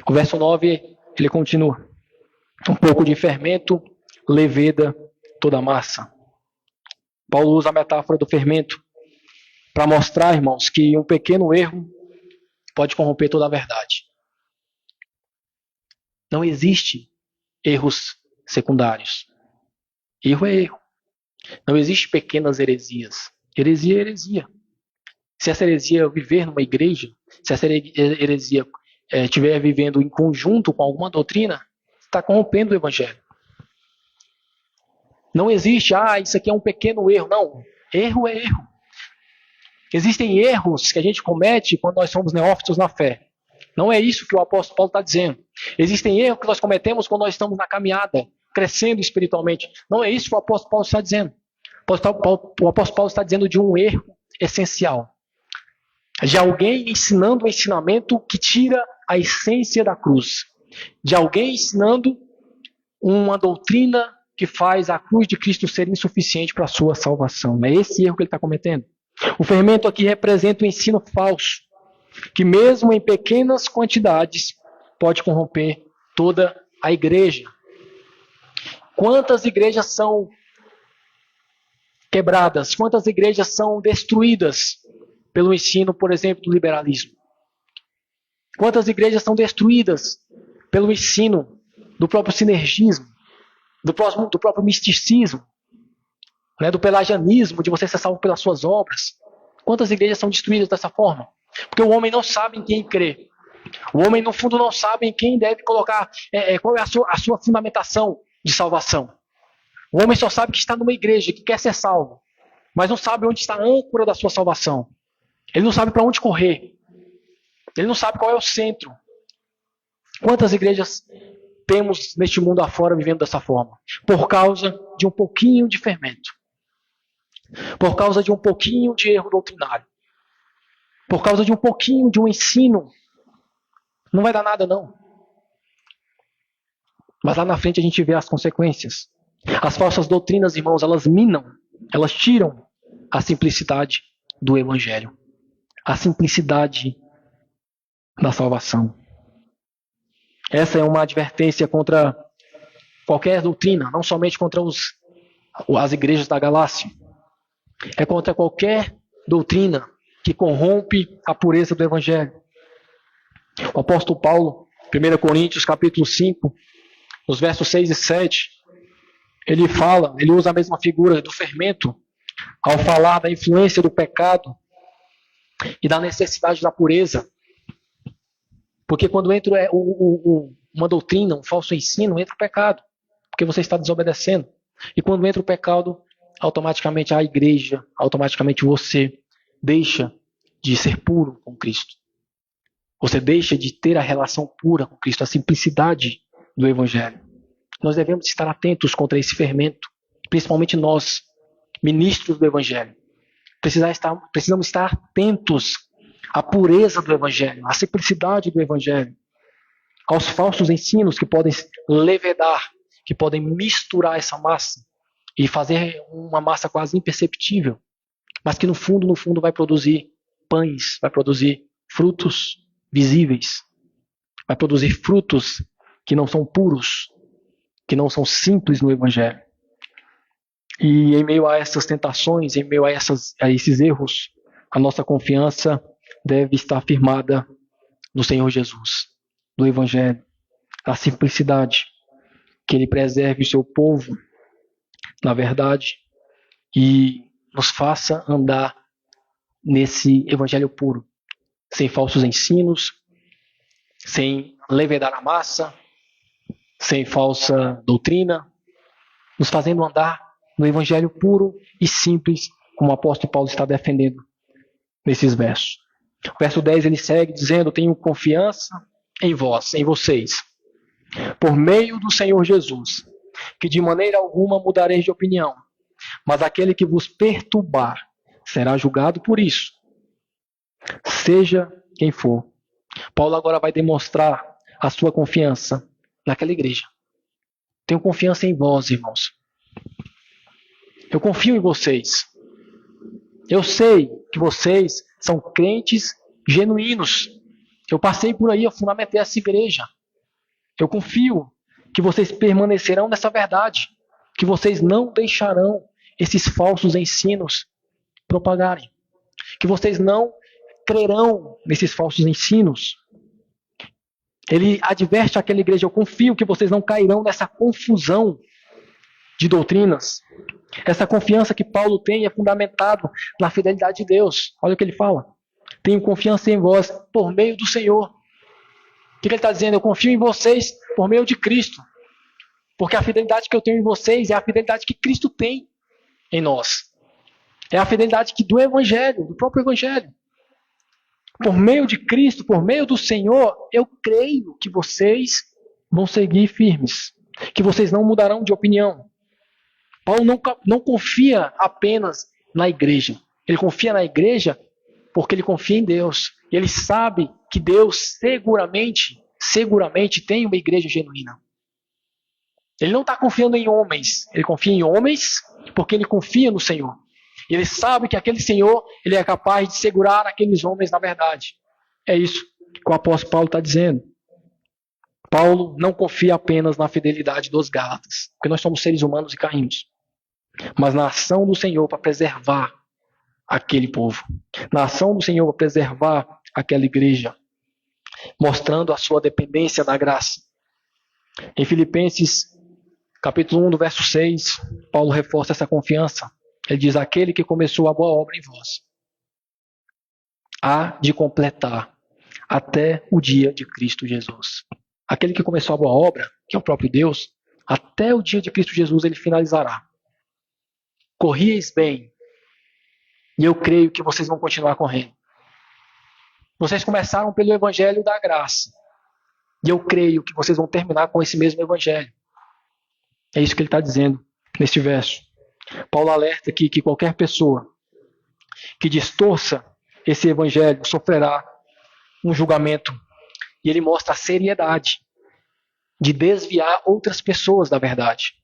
O verso 9, ele continua: um pouco de fermento leveda toda a massa. Paulo usa a metáfora do fermento para mostrar, irmãos, que um pequeno erro pode corromper toda a verdade. Não existe erros secundários. Erro é erro. Não existe pequenas heresias. Heresia é heresia. Se essa heresia viver numa igreja, se essa heresia estiver vivendo em conjunto com alguma doutrina, está corrompendo o evangelho. Não existe, isso aqui é um pequeno erro. Não, erro é erro. Existem erros que a gente comete quando nós somos neófitos na fé. Não é isso que o apóstolo Paulo está dizendo. Existem erros que nós cometemos quando nós estamos na caminhada, crescendo espiritualmente. Não é isso que o apóstolo Paulo está dizendo. O apóstolo Paulo está dizendo de um erro essencial. De alguém ensinando um ensinamento que tira a essência da cruz. De alguém ensinando uma doutrina que faz a cruz de Cristo ser insuficiente para a sua salvação. É esse erro que ele está cometendo. O fermento aqui representa o ensino falso, que mesmo em pequenas quantidades pode corromper toda a igreja. Quantas igrejas são quebradas? Quantas igrejas são destruídas pelo ensino, por exemplo, do liberalismo? Quantas igrejas são destruídas pelo ensino do próprio sinergismo, do próprio misticismo, do pelagianismo, de você ser salvo pelas suas obras? Quantas igrejas são destruídas dessa forma? Porque o homem não sabe em quem crer. O homem, no fundo, não sabe em quem deve colocar, qual é a sua fundamentação de salvação. O homem só sabe que está numa igreja, que quer ser salvo, mas não sabe onde está a âncora da sua salvação. Ele não sabe para onde correr. Ele não sabe qual é o centro. Quantas igrejas temos neste mundo afora vivendo dessa forma? Por causa de um pouquinho de fermento. Por causa de um pouquinho de erro doutrinário. Por causa de um pouquinho de um ensino. Não vai dar nada, não. Mas lá na frente a gente vê as consequências. As falsas doutrinas, irmãos, elas minam, elas tiram a simplicidade do evangelho. A simplicidade da salvação. Essa é uma advertência contra qualquer doutrina, não somente contra as igrejas da Galácia. É contra qualquer doutrina que corrompe a pureza do evangelho. O apóstolo Paulo, 1 Coríntios capítulo 5, nos versos 6 e 7, ele usa a mesma figura do fermento ao falar da influência do pecado e da necessidade da pureza. Porque quando entra uma doutrina, um falso ensino, entra o pecado, porque você está desobedecendo. E quando entra o pecado, automaticamente a igreja, automaticamente você deixa de ser puro com Cristo. Você deixa de ter a relação pura com Cristo, a simplicidade do evangelho. Nós devemos estar atentos contra esse fermento, principalmente nós, ministros do evangelho. Precisamos estar atentos à pureza do evangelho, à simplicidade do evangelho. aos falsos ensinos que podem levedar, que podem misturar essa massa e fazer uma massa quase imperceptível, mas que no fundo vai produzir pães, vai produzir frutos visíveis, vai produzir frutos que não são puros, que não são simples no Evangelho. E em meio a essas tentações, em meio a esses erros, a nossa confiança deve estar firmada no Senhor Jesus, no Evangelho, na simplicidade, que Ele preserve o seu povo na verdade e nos faça andar nesse Evangelho puro, sem falsos ensinos, sem levedar a massa, sem falsa doutrina, nos fazendo andar no Evangelho puro e simples, como o apóstolo Paulo está defendendo nesses versos. O verso 10 ele segue dizendo: tenho confiança em vós, em vocês, por meio do Senhor Jesus, que de maneira alguma mudareis de opinião, mas aquele que vos perturbar será julgado por isso, seja quem for. Paulo agora vai demonstrar a sua confiança naquela igreja. Tenho confiança em vós, irmãos. Eu confio em vocês. Eu sei que vocês são crentes genuínos. Eu passei por aí, eu fundamentei essa igreja. Eu confio que vocês permanecerão nessa verdade, que vocês não deixarão esses falsos ensinos propagarem, que vocês não crerão nesses falsos ensinos. Ele adverte àquela igreja: eu confio que vocês não cairão nessa confusão de doutrinas. Essa confiança que Paulo tem é fundamentado na fidelidade de Deus. Olha o que ele fala: tenho confiança em vós por meio do Senhor. O que ele está dizendo? Eu confio em vocês por meio de Cristo. Porque a fidelidade que eu tenho em vocês é a fidelidade que Cristo tem em nós. É a fidelidade do Evangelho, do próprio Evangelho. Por meio de Cristo, por meio do Senhor, eu creio que vocês vão seguir firmes, que vocês não mudarão de opinião. Paulo não confia apenas na igreja. Ele confia na igreja porque ele confia em Deus. Ele sabe que Deus seguramente tem uma igreja genuína. Ele não está confiando em homens. Ele confia em homens porque ele confia no Senhor. Ele sabe que aquele Senhor, ele é capaz de segurar aqueles homens na verdade. É isso que o apóstolo Paulo está dizendo. Paulo não confia apenas na fidelidade dos Gálatas, porque nós somos seres humanos e caímos, mas na ação do Senhor para preservar aquele povo, na ação do Senhor para preservar aquela igreja, mostrando a sua dependência da graça. Em Filipenses, capítulo 1, do verso 6, Paulo reforça essa confiança. Ele diz: aquele que começou a boa obra em vós há de completar até o dia de Cristo Jesus. Aquele que começou a boa obra, que é o próprio Deus, até o dia de Cristo Jesus ele finalizará. Corrieis bem, e eu creio que vocês vão continuar correndo. Vocês começaram pelo Evangelho da graça, e eu creio que vocês vão terminar com esse mesmo Evangelho. É isso que ele está dizendo neste verso. Paulo alerta aqui que qualquer pessoa que distorça esse Evangelho sofrerá um julgamento. E ele mostra a seriedade de desviar outras pessoas da verdade.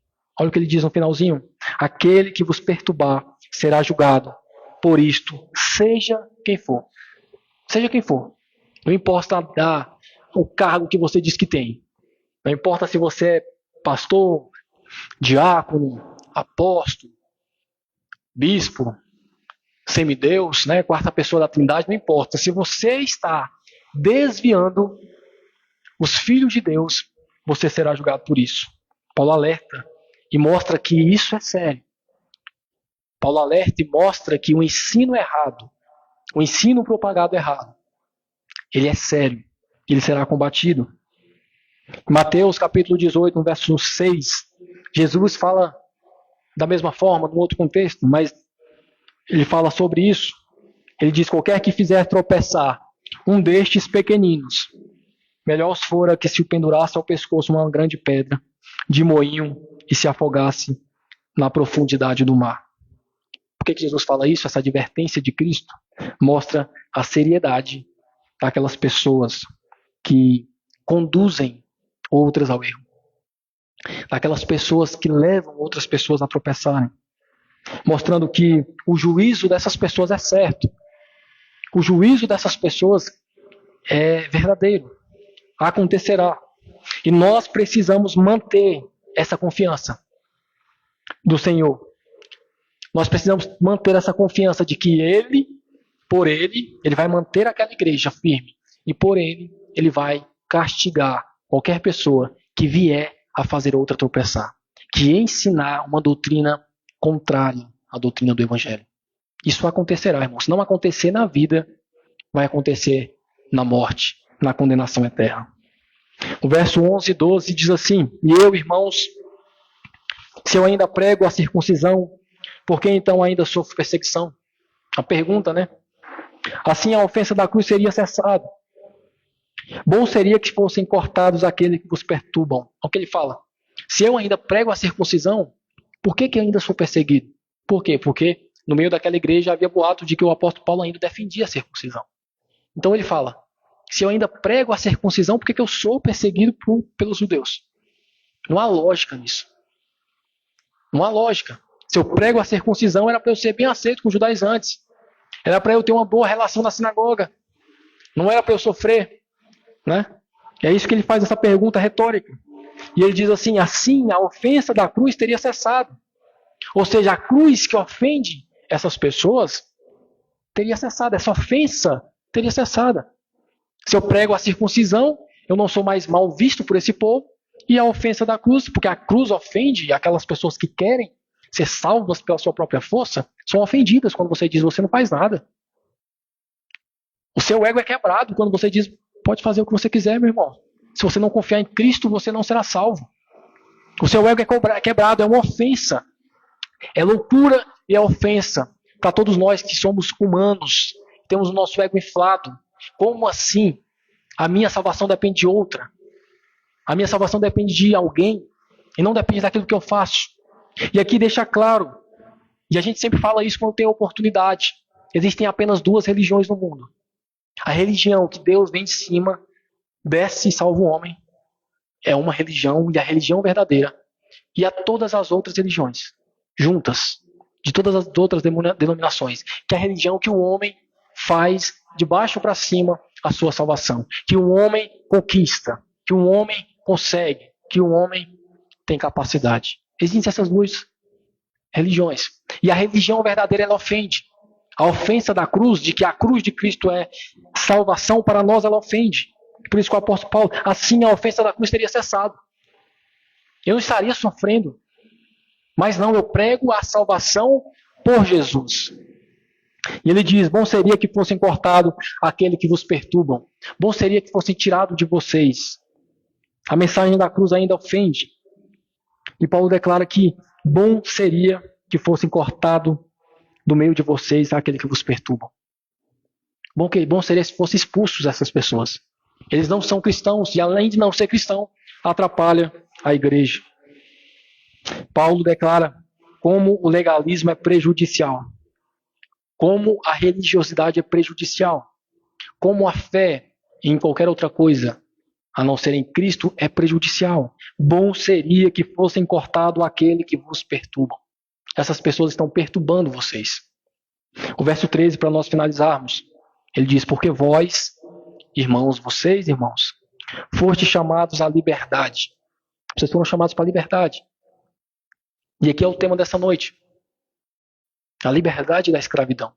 Olha o que ele diz no finalzinho: aquele que vos perturbar será julgado por isto, seja quem for. Seja quem for. Não importa o cargo que você diz que tem. Não importa se você é pastor, diácono, apóstolo, bispo, semideus, quarta pessoa da Trindade, não importa. Se você está desviando os filhos de Deus, você será julgado por isso. Paulo alerta e mostra que isso é sério. Paulo alerta e mostra que o ensino errado, o ensino propagado errado, ele é sério, ele será combatido. Mateus capítulo 18, no verso 6, Jesus fala da mesma forma, num outro contexto, mas ele fala sobre isso. Ele diz: qualquer que fizer tropeçar um destes pequeninos, melhor fora que se o pendurasse ao pescoço uma grande pedra de moinho e se afogasse na profundidade do mar. Por que Jesus fala isso? Essa advertência de Cristo mostra a seriedade daquelas pessoas que conduzem outras ao erro. Daquelas pessoas que levam outras pessoas a tropeçarem. Mostrando que o juízo dessas pessoas é certo. O juízo dessas pessoas é verdadeiro. Acontecerá. E nós precisamos manter essa confiança do Senhor. Nós precisamos manter essa confiança de que Ele, por Ele, Ele vai manter aquela igreja firme. E por Ele vai castigar qualquer pessoa que vier a fazer outra tropeçar. Que ensinar uma doutrina contrária à doutrina do Evangelho. Isso acontecerá, irmãos. Se não acontecer na vida, vai acontecer na morte, na condenação eterna. O verso 11 e 12 diz assim: E eu, irmãos, se eu ainda prego a circuncisão, por que então ainda sofro perseguição? A pergunta, né? Assim a ofensa da cruz seria cessada. Bom seria que fossem cortados aqueles que vos perturbam. É o que ele fala. Se eu ainda prego a circuncisão, por que eu ainda sou perseguido? Por quê? Porque no meio daquela igreja havia boato de que o apóstolo Paulo ainda defendia a circuncisão. Então ele fala, se eu ainda prego a circuncisão, por que eu sou perseguido pelos judeus? Não há lógica nisso. Não há lógica. Se eu prego a circuncisão, era para eu ser bem aceito com os judaizantes. Era para eu ter uma boa relação na sinagoga. Não era para eu sofrer. Né? É isso que ele faz essa pergunta retórica. E ele diz assim a ofensa da cruz teria cessado. Ou seja, a cruz que ofende essas pessoas teria cessado. Essa ofensa teria cessado. Se eu prego a circuncisão, eu não sou mais mal visto por esse povo. E a ofensa da cruz, porque a cruz ofende aquelas pessoas que querem ser salvas pela sua própria força, são ofendidas quando você diz, você não faz nada. O seu ego é quebrado quando você diz, pode fazer o que você quiser, meu irmão. Se você não confiar em Cristo, você não será salvo. O seu ego é quebrado, é uma ofensa. É loucura e é ofensa para todos nós que somos humanos, temos o nosso ego inflado. Como assim? A minha salvação depende de outra. A minha salvação depende de alguém e não depende daquilo que eu faço. E aqui deixa claro, e a gente sempre fala isso quando tem oportunidade, existem apenas duas religiões no mundo. A religião que Deus vem de cima, desce e salva o homem, é uma religião, e a religião verdadeira. E há todas as outras religiões, juntas, de todas as outras denominações, que é a religião que o homem faz de baixo para cima a sua salvação. Que o homem conquista, que o homem consegue, que o homem tem capacidade. Existem essas duas religiões. E a religião verdadeira, ela ofende. A ofensa da cruz, de que a cruz de Cristo é salvação para nós, ela ofende. Por isso que o apóstolo Paulo, assim a ofensa da cruz teria cessado. Eu não estaria sofrendo. Mas não, eu prego a salvação por Jesus. E ele diz, bom seria que fossem cortados aquele que vos perturbam. Bom seria que fossem tirados de vocês. A mensagem da cruz ainda ofende. E Paulo declara que bom seria que fossem cortados do meio de vocês aquele que vos perturbam. Bom seria se fossem expulsos essas pessoas. Eles não são cristãos e além de não ser cristão, atrapalha a igreja. Paulo declara como o legalismo é prejudicial. Como a religiosidade é prejudicial. Como a fé em qualquer outra coisa, a não ser em Cristo, é prejudicial. Bom seria que fossem cortados aquele que vos perturba. Essas pessoas estão perturbando vocês. O verso 13, para nós finalizarmos, ele diz, porque vós, irmãos, vocês, irmãos, fostes chamados à liberdade. Vocês foram chamados para a liberdade. E aqui é o tema dessa noite. A liberdade da escravidão.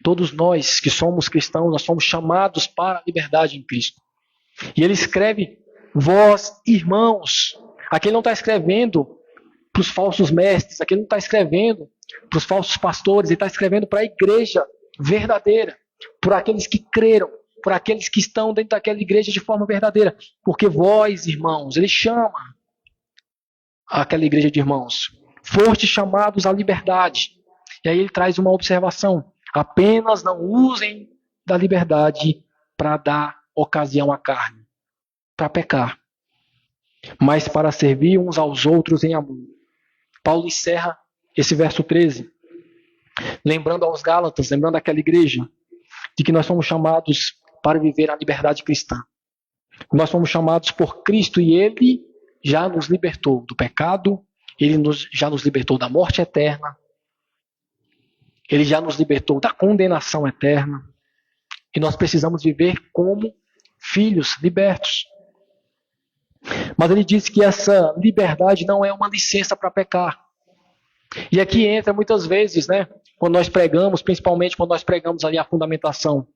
Todos nós que somos cristãos, nós somos chamados para a liberdade em Cristo. E ele escreve, vós, irmãos. Aqui ele não está escrevendo para os falsos mestres, aqui ele não está escrevendo para os falsos pastores, ele está escrevendo para a igreja verdadeira, por aqueles que creram, por aqueles que estão dentro daquela igreja de forma verdadeira. Porque vós, irmãos, ele chama aquela igreja de irmãos, fostes chamados à liberdade. E aí ele traz uma observação, apenas não usem da liberdade para dar ocasião à carne, para pecar, mas para servir uns aos outros em amor. Paulo encerra esse verso 13, lembrando aos Gálatas, lembrando àquela igreja, de que nós somos chamados para viver a liberdade cristã. Nós fomos chamados por Cristo e Ele já nos libertou do pecado, Ele já nos libertou da morte eterna, Ele já nos libertou da condenação eterna. E nós precisamos viver como filhos libertos. Mas ele diz que essa liberdade não é uma licença para pecar. E aqui entra muitas vezes, né, quando nós pregamos, principalmente quando nós pregamos ali a fundamentação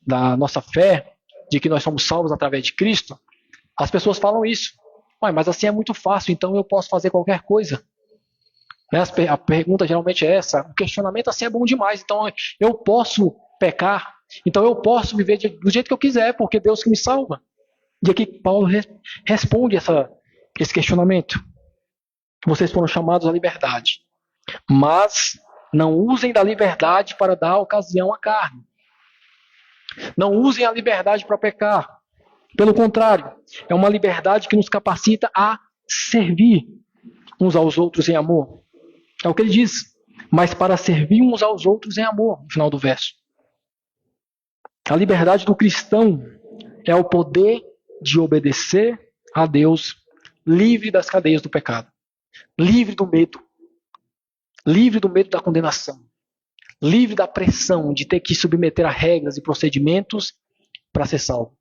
da nossa fé, de que nós somos salvos através de Cristo, as pessoas falam isso. Mas assim é muito fácil, então eu posso fazer qualquer coisa. Né? A pergunta geralmente é essa, o questionamento assim é bom demais, então eu posso pecar, então eu posso viver do jeito que eu quiser, porque Deus que me salva. E aqui Paulo responde esse questionamento. Vocês foram chamados à liberdade, mas não usem da liberdade para dar ocasião à carne. Não usem a liberdade para pecar. Pelo contrário, é uma liberdade que nos capacita a servir uns aos outros em amor. É o que ele diz. Mas para servir uns aos outros em amor, no final do verso. A liberdade do cristão é o poder de obedecer a Deus, livre das cadeias do pecado, livre do medo da condenação, livre da pressão de ter que submeter a regras e procedimentos para ser salvo.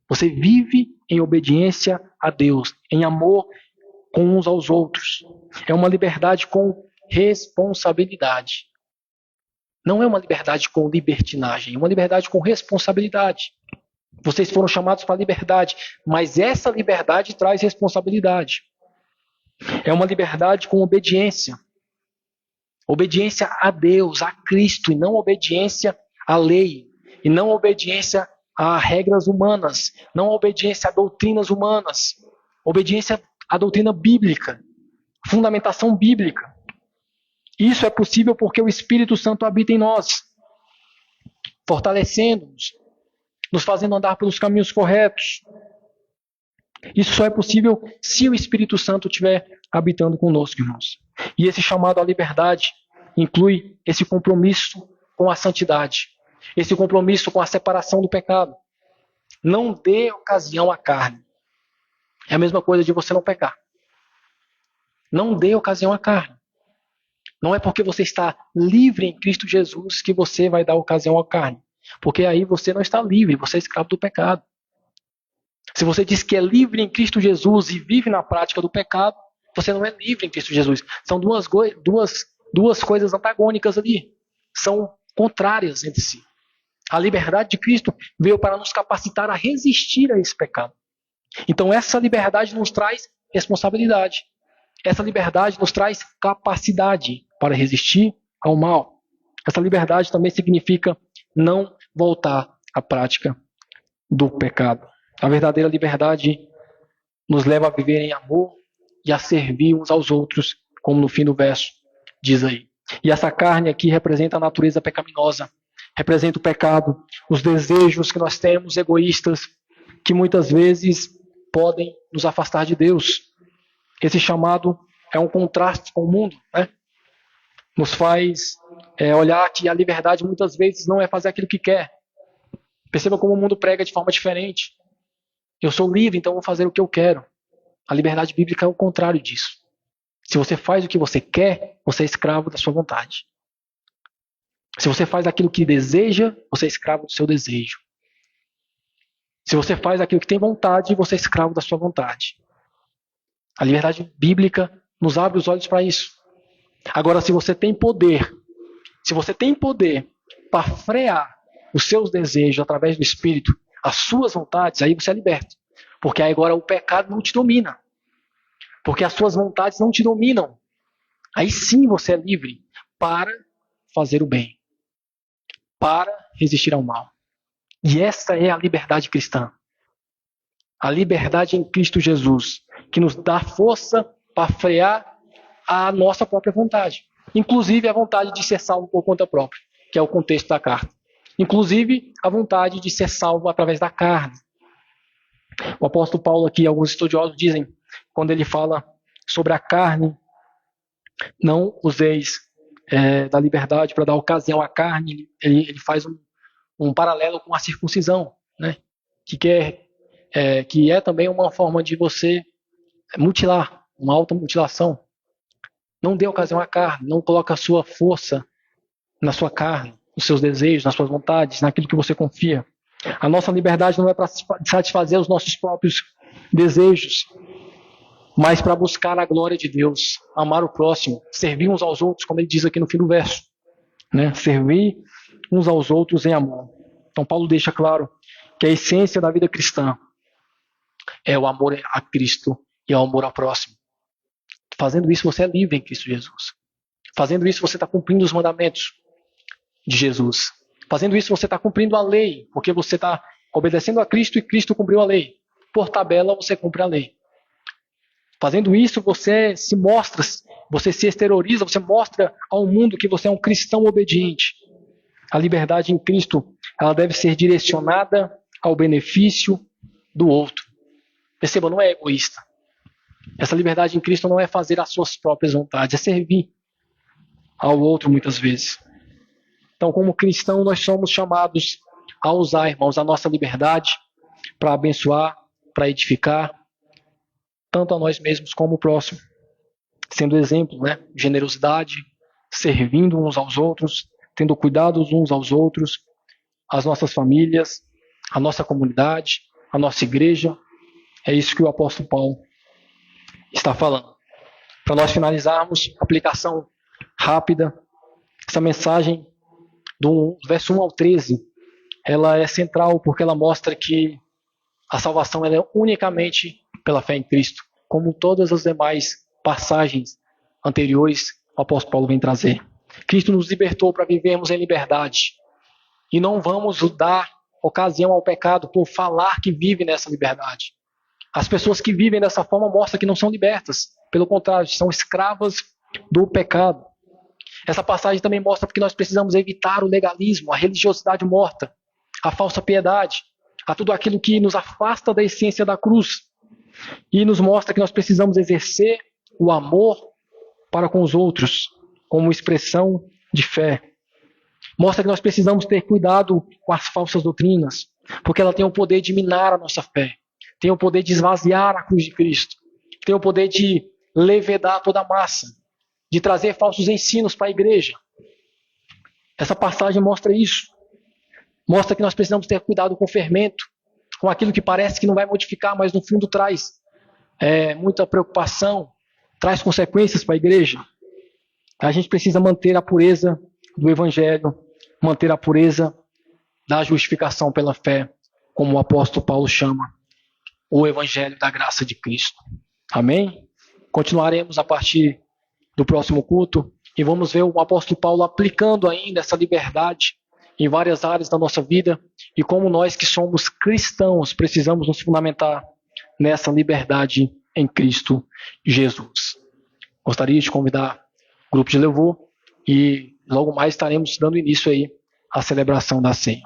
Você vive em obediência a Deus, em amor com uns aos outros. É uma liberdade com responsabilidade. Não é uma liberdade com libertinagem, é uma liberdade com responsabilidade. Vocês foram chamados para a liberdade, mas essa liberdade traz responsabilidade. É uma liberdade com obediência. Obediência a Deus, a Cristo, e não obediência à lei, e não obediência a regras humanas, não obediência a doutrinas humanas, obediência à doutrina bíblica, fundamentação bíblica. Isso é possível porque o Espírito Santo habita em nós, fortalecendo-nos, nos fazendo andar pelos caminhos corretos. Isso só é possível se o Espírito Santo estiver habitando conosco, irmãos. E esse chamado à liberdade inclui esse compromisso com a santidade, esse compromisso com a separação do pecado. Não dê ocasião à carne. É a mesma coisa de você não pecar. Não dê ocasião à carne. Não é porque você está livre em Cristo Jesus que você vai dar ocasião à carne. Porque aí você não está livre, você é escravo do pecado. Se você diz que é livre em Cristo Jesus e vive na prática do pecado, você não é livre em Cristo Jesus. São duas coisas antagônicas ali. São contrárias entre si. A liberdade de Cristo veio para nos capacitar a resistir a esse pecado. Então essa liberdade nos traz responsabilidade. Essa liberdade nos traz capacidade para resistir ao mal. Essa liberdade também significa não voltar à prática do pecado. A verdadeira liberdade nos leva a viver em amor e a servir uns aos outros, como no fim do verso diz aí. E essa carne aqui representa a natureza pecaminosa, representa o pecado, os desejos que nós temos egoístas, que muitas vezes podem nos afastar de Deus. Esse chamado é um contraste com o mundo, né? Nos faz olhar que a liberdade muitas vezes não é fazer aquilo que quer. Perceba como o mundo prega de forma diferente. Eu sou livre, então vou fazer o que eu quero. A liberdade bíblica é o contrário disso. Se você faz o que você quer, você é escravo da sua vontade. Se você faz aquilo que deseja, você é escravo do seu desejo. Se você faz aquilo que tem vontade, você é escravo da sua vontade. A liberdade bíblica nos abre os olhos para isso. Agora, se você tem poder para frear os seus desejos através do Espírito, as suas vontades, aí você é liberto. Porque aí agora o pecado não te domina. Porque as suas vontades não te dominam. Aí sim você é livre para fazer o bem. Para resistir ao mal. E essa é a liberdade cristã. A liberdade em Cristo Jesus, que nos dá força para frear a nossa própria vontade. Inclusive a vontade de ser salvo por conta própria, que é o contexto da carta. Inclusive a vontade de ser salvo através da carne. O apóstolo Paulo aqui, alguns estudiosos dizem, quando ele fala sobre a carne, não useis da liberdade para dar ocasião à carne, ele faz um paralelo com a circuncisão, né? que é também uma forma de você mutilar, uma automutilação. Não dê ocasião à carne, não coloque a sua força na sua carne, nos seus desejos, nas suas vontades, naquilo que você confia. A nossa liberdade não é para satisfazer os nossos próprios desejos, mas para buscar a glória de Deus, amar o próximo, servir uns aos outros, como ele diz aqui no fim do verso, né? Servir uns aos outros em amor. Então Paulo deixa claro que a essência da vida cristã é o amor a Cristo e o amor ao próximo. Fazendo isso, você é livre em Cristo Jesus. Fazendo isso, você está cumprindo os mandamentos de Jesus. Fazendo isso, você está cumprindo a lei, porque você está obedecendo a Cristo e Cristo cumpriu a lei. Por tabela, você cumpre a lei. Fazendo isso, você se mostra, você se exterioriza, você mostra ao mundo que você é um cristão obediente. A liberdade em Cristo, ela deve ser direcionada ao benefício do outro. Perceba, não é egoísta. Essa liberdade em Cristo não é fazer as suas próprias vontades, é servir ao outro muitas vezes. Então, como cristão, nós somos chamados a usar, irmãos, a nossa liberdade para abençoar, para edificar, tanto a nós mesmos como o próximo. Sendo exemplo, né? Generosidade, servindo uns aos outros, tendo cuidado uns aos outros, as nossas famílias, a nossa comunidade, a nossa igreja. É isso que o apóstolo Paulo está falando. Para nós finalizarmos, aplicação rápida, essa mensagem do verso 1 ao 13, ela é central porque ela mostra que a salvação ela é unicamente pela fé em Cristo, como todas as demais passagens anteriores o apóstolo Paulo vem trazer. Cristo nos libertou para vivermos em liberdade e não vamos dar ocasião ao pecado por falar que vive nessa liberdade. As pessoas que vivem dessa forma mostram que não são libertas, pelo contrário, são escravas do pecado. Essa passagem também mostra que nós precisamos evitar o legalismo, a religiosidade morta, a falsa piedade, a tudo aquilo que nos afasta da essência da cruz e nos mostra que nós precisamos exercer o amor para com os outros como expressão de fé. Mostra que nós precisamos ter cuidado com as falsas doutrinas, porque ela tem o poder de minar a nossa fé, tem o poder de esvaziar a cruz de Cristo, tem o poder de levedar toda a massa, de trazer falsos ensinos para a igreja. Essa passagem mostra isso. Mostra que nós precisamos ter cuidado com o fermento, com aquilo que parece que não vai modificar, mas no fundo traz muita preocupação, traz consequências para a igreja. A gente precisa manter a pureza do evangelho, manter a pureza da justificação pela fé, como o apóstolo Paulo chama o evangelho da graça de Cristo. Amém? Continuaremos a partir do próximo culto e vamos ver o apóstolo Paulo aplicando ainda essa liberdade em várias áreas da nossa vida e como nós que somos cristãos precisamos nos fundamentar nessa liberdade em Cristo Jesus. Gostaria de convidar o grupo de louvor e logo mais estaremos dando início aí à celebração da ceia.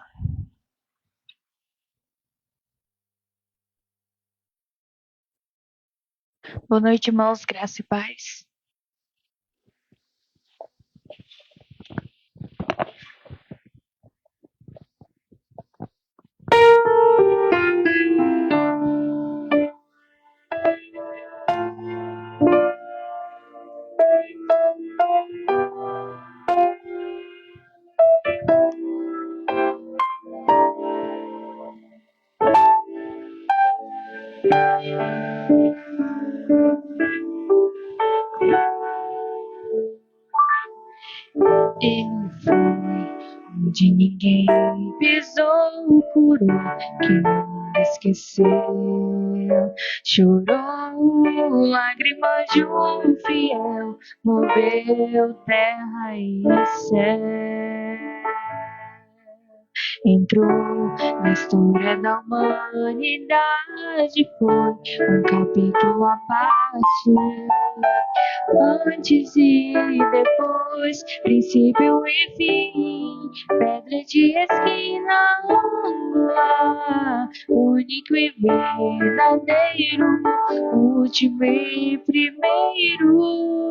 Boa noite, irmãos, graça e paz. Ele foi onde ninguém pisou, curou quem não esqueceu. Chorou lágrimas de um fiel, moveu terra e céu. Entrou na história da humanidade, foi um capítulo à parte. Antes e depois, princípio e fim, pedra de esquina angular, único e verdadeiro, último e primeiro.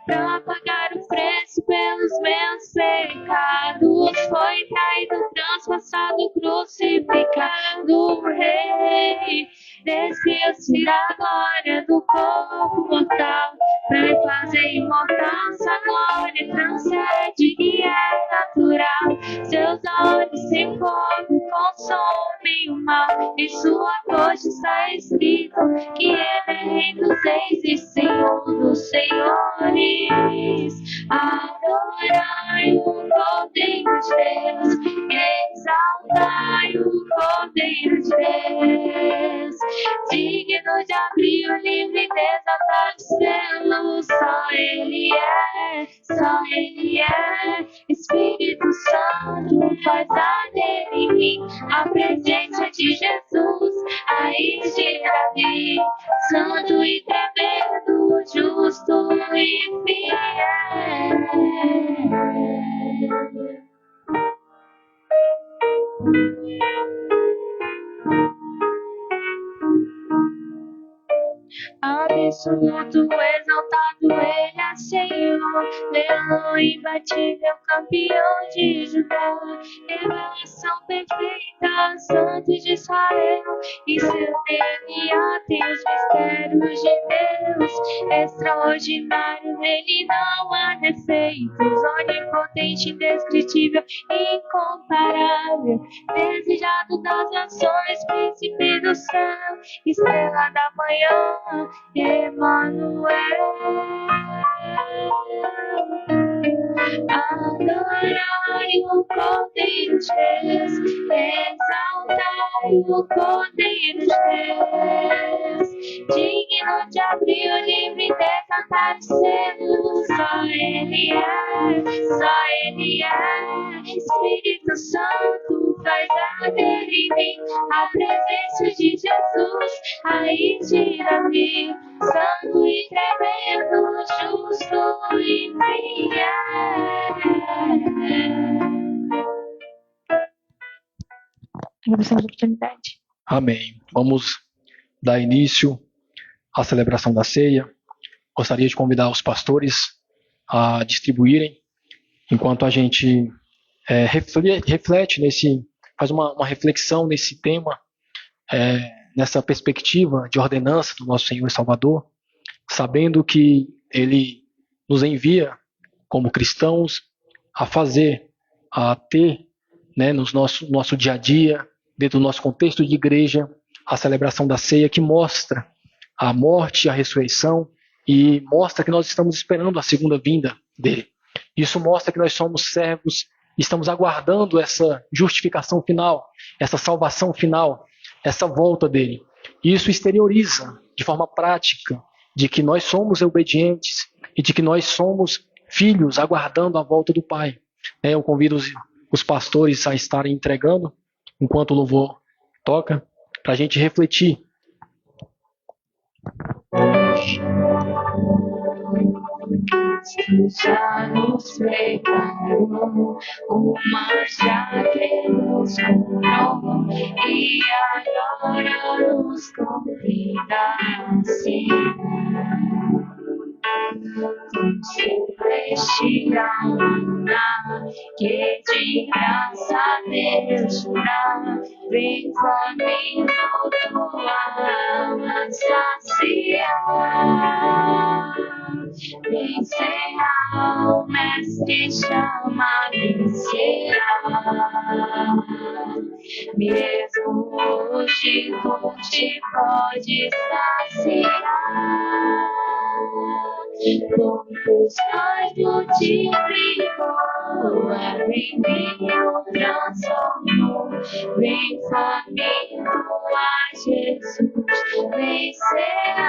pra pagar o preço pelos meus pecados. Foi traído, transpassado, crucificado, o Rei. Desviou-se da glória do corpo mortal pra me fazer imortal. Sua glória transcende e é natural. Seus olhos sem fogo consomem o mal. Em sua coxa está escrito que ele é Rei dos reis e Senhor dos senhores. Adorai o Cordeiro de Deus, exaltai o Cordeiro de Deus, digno de abrir o livro e desatar os selos. Só Ele é, Espírito Santo, faz arder em mim a presença de Jesus, raiz de Davi, santo e tremendo, justo e fiel. Absoluto, exaltado, ele é Senhor, leão imbatível, campeão de Judá, revelação perfeita, santo de Israel, e seu DNA tem os mistérios de Deus, extraordinário, nele não há defeitos, onipotente, indescritível, incomparável, desejado das nações, príncipe do céu, estrela da manhã, Emmanuel. Adorai o Cordeiro de Deus, exaltai o Cordeiro de Deus, digno de abrir o livro e desatar os selos. Só Ele é, Espírito Santo, faz arder em mim a presença de Jesus, raiz de Davi, santo e tremendo, justo e fiel. Agradecemos a oportunidade. Amém. Vamos dar início à celebração da ceia. Gostaria de convidar os pastores a distribuírem, enquanto a gente reflete faz uma reflexão nesse tema, nessa perspectiva de ordenança do nosso Senhor e Salvador, sabendo que Ele nos envia como cristãos a ter, no nosso dia a dia, dentro do nosso contexto de igreja, a celebração da ceia que mostra a morte e a ressurreição e mostra que nós estamos esperando a segunda vinda dele. Isso mostra que nós somos servos e estamos aguardando essa justificação final, essa salvação final, essa volta dele. E isso exterioriza de forma prática de que nós somos obedientes e de que nós somos filhos aguardando a volta do Pai. Eu convido os pastores a estarem entregando, enquanto o louvor toca, para a gente refletir. Já nos preparou uma que nos curou e agora nos convida assim. Celestial lunar que de graça Deus dá, vem comigo tua alma saciar. Vencerá, o mestre chama, vencerá. Mesmo hoje tu te pode saciar. Poucos mais multiplicou, em mim o transformou. Vem comigo a Jesus, vencerá.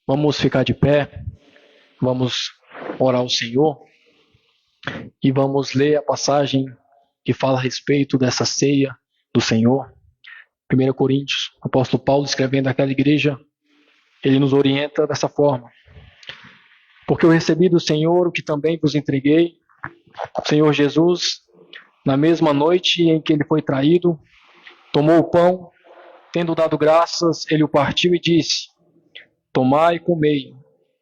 Vamos ficar de pé, vamos orar ao Senhor e vamos ler a passagem que fala a respeito dessa ceia do Senhor. 1 Coríntios, o apóstolo Paulo escrevendo àquela igreja, ele nos orienta dessa forma. Porque eu recebi do Senhor o que também vos entreguei. O Senhor Jesus, na mesma noite em que ele foi traído, tomou o pão, tendo dado graças, ele o partiu e disse: Tomai e comei,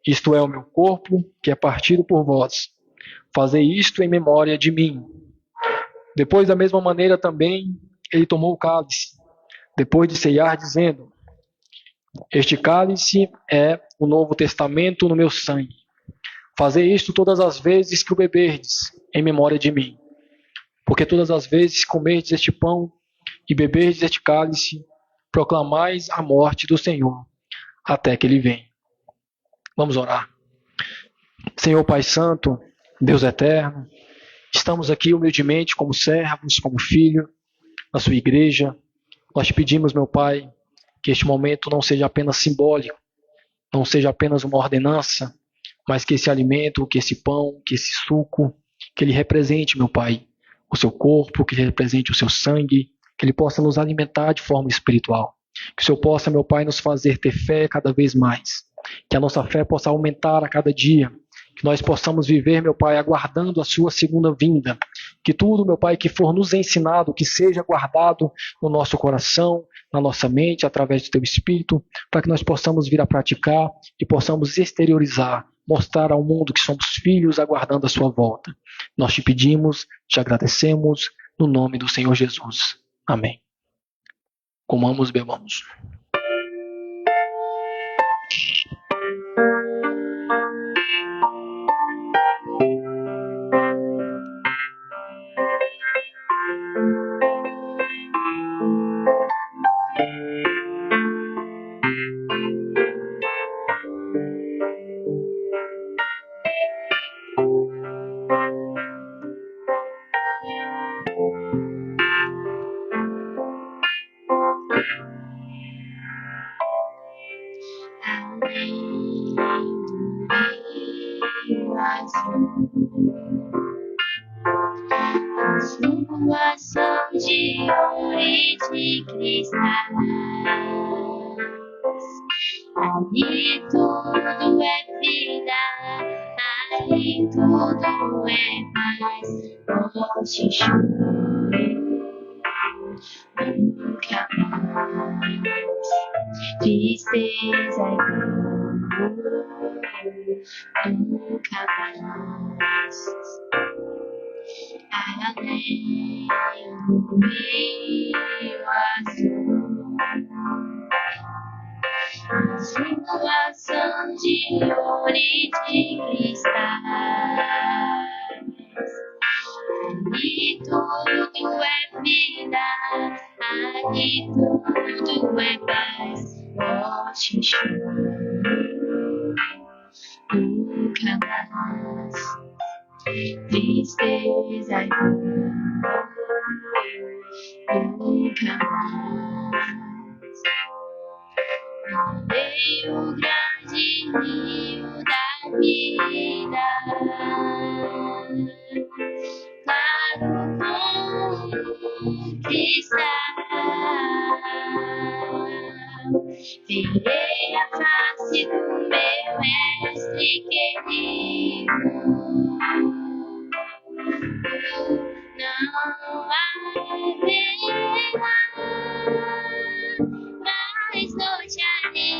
isto é o meu corpo, que é partido por vós. Fazei isto em memória de mim. Depois, da mesma maneira também, ele tomou o cálice, depois de ceiar, dizendo: Este cálice é o novo testamento no meu sangue. Fazei isto todas as vezes que o beberdes, em memória de mim. Porque todas as vezes que comerdes este pão e beberdes este cálice, proclamais a morte do Senhor, até que ele venha. Vamos orar. Senhor Pai Santo, Deus eterno, estamos aqui humildemente como servos, como filho, na sua igreja. Nós te pedimos, meu Pai, que este momento não seja apenas simbólico, não seja apenas uma ordenança, mas que esse alimento, que esse pão, que esse suco, que ele represente, meu Pai, o seu corpo, que ele represente o seu sangue, que ele possa nos alimentar de forma espiritual. Que o Senhor possa, meu Pai, nos fazer ter fé cada vez mais. Que a nossa fé possa aumentar a cada dia. Que nós possamos viver, meu Pai, aguardando a sua segunda vinda. Que tudo, meu Pai, que for nos ensinado, que seja guardado no nosso coração, na nossa mente, através do Teu Espírito, para que nós possamos vir a praticar e possamos exteriorizar, mostrar ao mundo que somos filhos aguardando a sua volta. Nós te pedimos, te agradecemos, no nome do Senhor Jesus. Amém. Comamos, bebamos. Insinuação de ouro e de cristais, ali tudo é vida, ali tudo é paz. Morte e choro, nunca mais. Tristeza e dor, nunca mais. Além do rio azul, insinuação de ouro e de cristais, ali tudo é vida, ali tudo é paz. Morte e choro, nunca mais. Tristeza e dor, nunca mais. No meio grande rio da vida, claro como cristal, verei a face do meu mestre querido. Não haverá mais noite ali,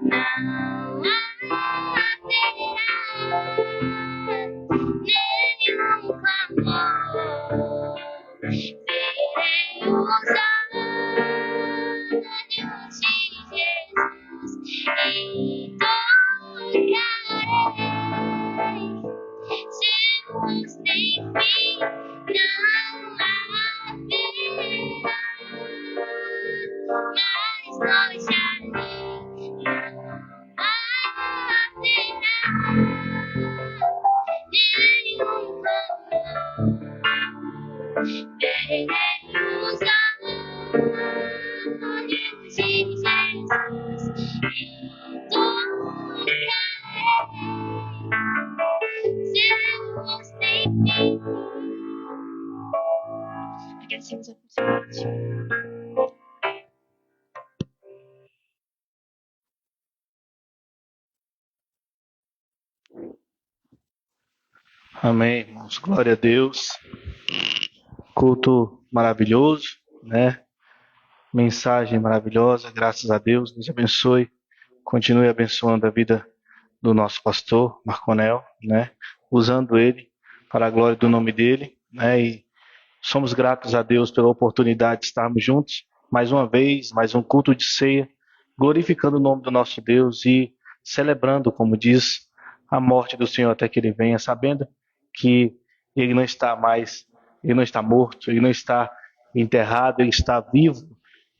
não haverá nenhum clamor. Verei os olhos de Jesus e tocarei. Jesus tem fim, não haverá mais noite ali, não haverá nenhum clamor. Verei os olhos de Jesus e tocarei. Jesus tem fim. Agradecemos a oportunidade. Amém, irmãos. Glória a Deus. Culto maravilhoso, né? Mensagem maravilhosa. Graças a Deus. Deus abençoe continue abençoando a vida do nosso pastor, Marconel, né? Usando ele para a glória do nome dele, né? E somos gratos a Deus pela oportunidade de estarmos juntos, mais uma vez, mais um culto de ceia, glorificando o nome do nosso Deus e celebrando, como diz, a morte do Senhor até que ele venha, sabendo que ele não está mais, ele não está morto, ele não está enterrado, ele está vivo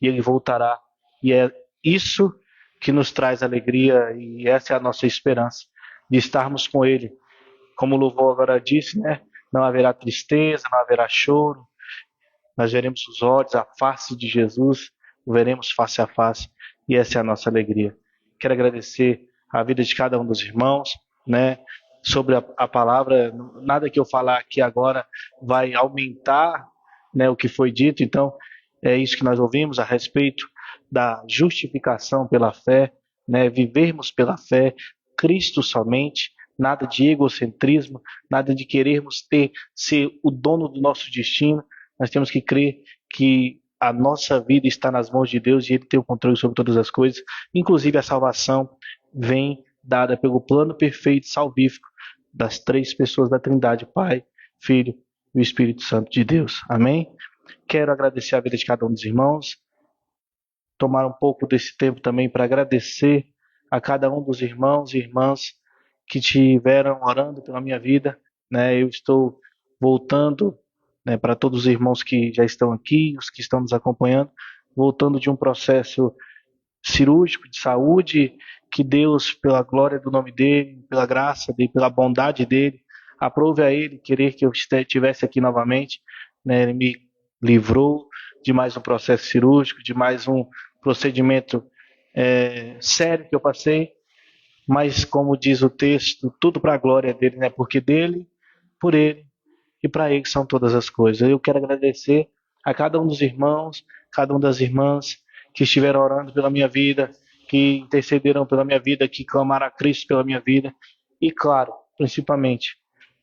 e ele voltará. E é isso que nos traz alegria e essa é a nossa esperança, de estarmos com ele. Como o louvor agora disse, né? Não haverá tristeza, não haverá choro. Nós veremos os olhos, a face de Jesus, o veremos face a face, e essa é a nossa alegria. Quero agradecer a vida de cada um dos irmãos, né? Sobre a palavra, nada que eu falar aqui agora vai aumentar, né, o que foi dito, então é isso que nós ouvimos a respeito da justificação pela fé, né? Vivermos pela fé, Cristo somente, nada de egocentrismo, nada de querermos ser o dono do nosso destino. Nós temos que crer que a nossa vida está nas mãos de Deus e Ele tem o controle sobre todas as coisas. Inclusive a salvação vem dada pelo plano perfeito salvífico das três pessoas da Trindade, Pai, Filho e o Espírito Santo de Deus. Amém? Quero agradecer a vida de cada um dos irmãos, tomar um pouco desse tempo também para agradecer a cada um dos irmãos e irmãs que estiveram orando pela minha vida, né? Eu estou voltando, né, para todos os irmãos que já estão aqui, os que estão nos acompanhando, voltando de um processo cirúrgico de saúde, que Deus, pela glória do nome dele, pela graça dele, pela bondade dele, aprove a ele querer que eu estivesse aqui novamente, né? Ele me livrou de mais um processo cirúrgico, de mais um procedimento sério que eu passei, mas como diz o texto, tudo para a glória dele, né? Porque dele, por ele e para ele são todas as coisas. Eu quero agradecer a cada um dos irmãos, cada uma das irmãs que estiveram orando pela minha vida, que intercederam pela minha vida, que clamaram a Cristo pela minha vida. E claro, principalmente,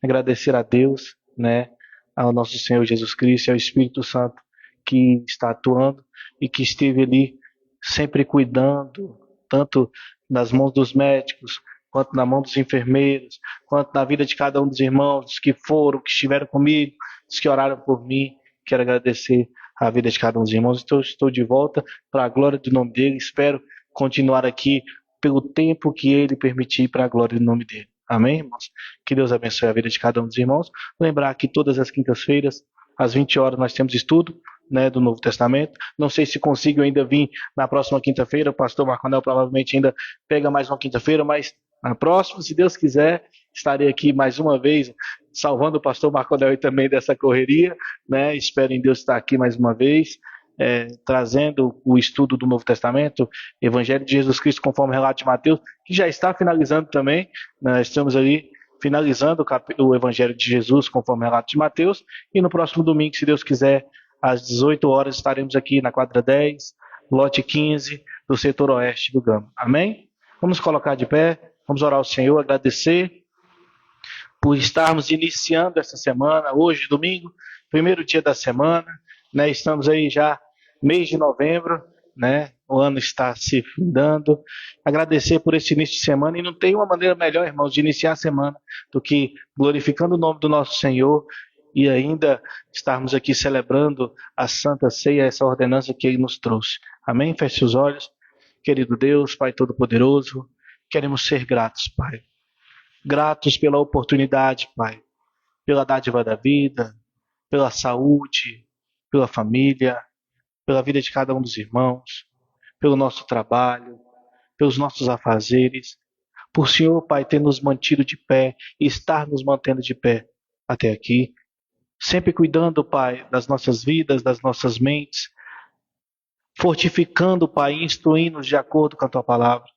agradecer a Deus, né? Ao nosso Senhor Jesus Cristo e ao Espírito Santo que está atuando e que esteve ali sempre cuidando, tanto nas mãos dos médicos, quanto na mão dos enfermeiros, quanto na vida de cada um dos irmãos que foram, que estiveram comigo, os que oraram por mim. Quero agradecer a vida de cada um dos irmãos. Então, estou de volta para a glória do nome dele. Espero continuar aqui pelo tempo que ele permitir para a glória do nome dele. Amém, irmãos? Que Deus abençoe a vida de cada um dos irmãos. Lembrar que todas as quintas-feiras, às 20 horas, nós temos estudo, né, do Novo Testamento. Não sei se consigo ainda vir na próxima quinta-feira. O pastor Marconel provavelmente ainda pega mais uma quinta-feira, mas na próxima, se Deus quiser, estarei aqui mais uma vez, salvando o pastor Marconel e também dessa correria, né? Espero em Deus estar aqui mais uma vez, trazendo o estudo do Novo Testamento, Evangelho de Jesus Cristo conforme o relato de Mateus, que já está finalizando também. Nós estamos ali finalizando o Evangelho de Jesus conforme o relato de Mateus, e no próximo domingo, se Deus quiser, às 18 horas, estaremos aqui na quadra 10, lote 15, do setor oeste do Gama. Amém? Vamos colocar de pé, vamos orar ao Senhor, agradecer por estarmos iniciando essa semana, hoje, domingo, primeiro dia da semana, né? Estamos aí já mês de novembro, né? O ano está se findando. Agradecer por esse início de semana, e não tem uma maneira melhor, irmãos, de iniciar a semana do que glorificando o nome do nosso Senhor e ainda estarmos aqui celebrando a Santa Ceia, essa ordenança que Ele nos trouxe. Amém? Feche os olhos. Querido Deus, Pai Todo-Poderoso, queremos ser gratos, Pai. Gratos pela oportunidade, Pai, pela dádiva da vida, pela saúde, pela família, pela vida de cada um dos irmãos, pelo nosso trabalho, pelos nossos afazeres, por Senhor, Pai, ter nos mantido de pé e estar nos mantendo de pé até aqui, sempre cuidando, Pai, das nossas vidas, das nossas mentes, fortificando, Pai, e instruindo-nos de acordo com a Tua palavra.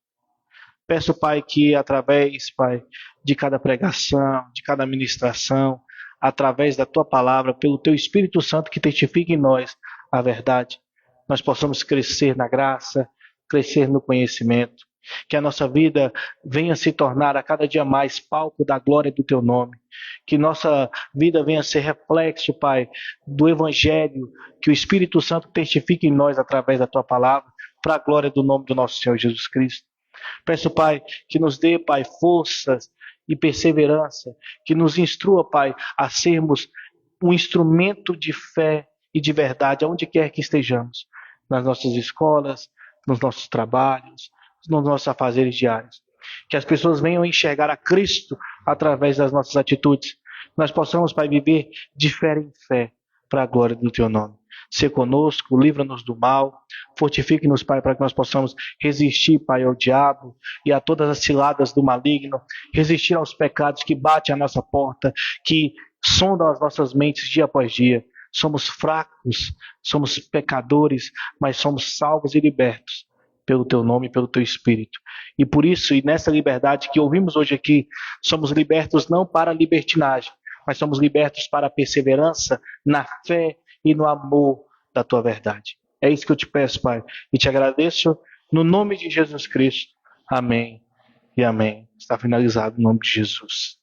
Peço, Pai, que através, Pai, de cada pregação, de cada ministração, através da Tua palavra, pelo Teu Espírito Santo que testifica em nós a verdade, nós possamos crescer na graça, crescer no conhecimento, que a nossa vida venha se tornar a cada dia mais palco da glória do Teu nome, que nossa vida venha ser reflexo, Pai, do Evangelho, que o Espírito Santo testifique em nós através da Tua palavra, para a glória do nome do nosso Senhor Jesus Cristo. Peço, Pai, que nos dê, Pai, forças e perseverança, que nos instrua, Pai, a sermos um instrumento de fé e de verdade, aonde quer que estejamos, nas nossas escolas, nos nossos trabalhos, nos nossos afazeres diários. Que as pessoas venham enxergar a Cristo através das nossas atitudes. Nós possamos, Pai, viver de fé em fé, para a glória do Teu nome. Ser conosco, livra-nos do mal, fortifique-nos, Pai, para que nós possamos resistir, Pai, ao diabo e a todas as ciladas do maligno, resistir aos pecados que batem à nossa porta, que sondam as nossas mentes dia após dia. Somos fracos, somos pecadores, mas somos salvos e libertos pelo Teu nome e pelo Teu Espírito. E por isso, e nessa liberdade que ouvimos hoje aqui, somos libertos não para a libertinagem, mas somos libertos para a perseverança na fé e no amor da Tua verdade. É isso que eu te peço, Pai, e te agradeço no nome de Jesus Cristo. Amém e amém. Está finalizado o nome de Jesus.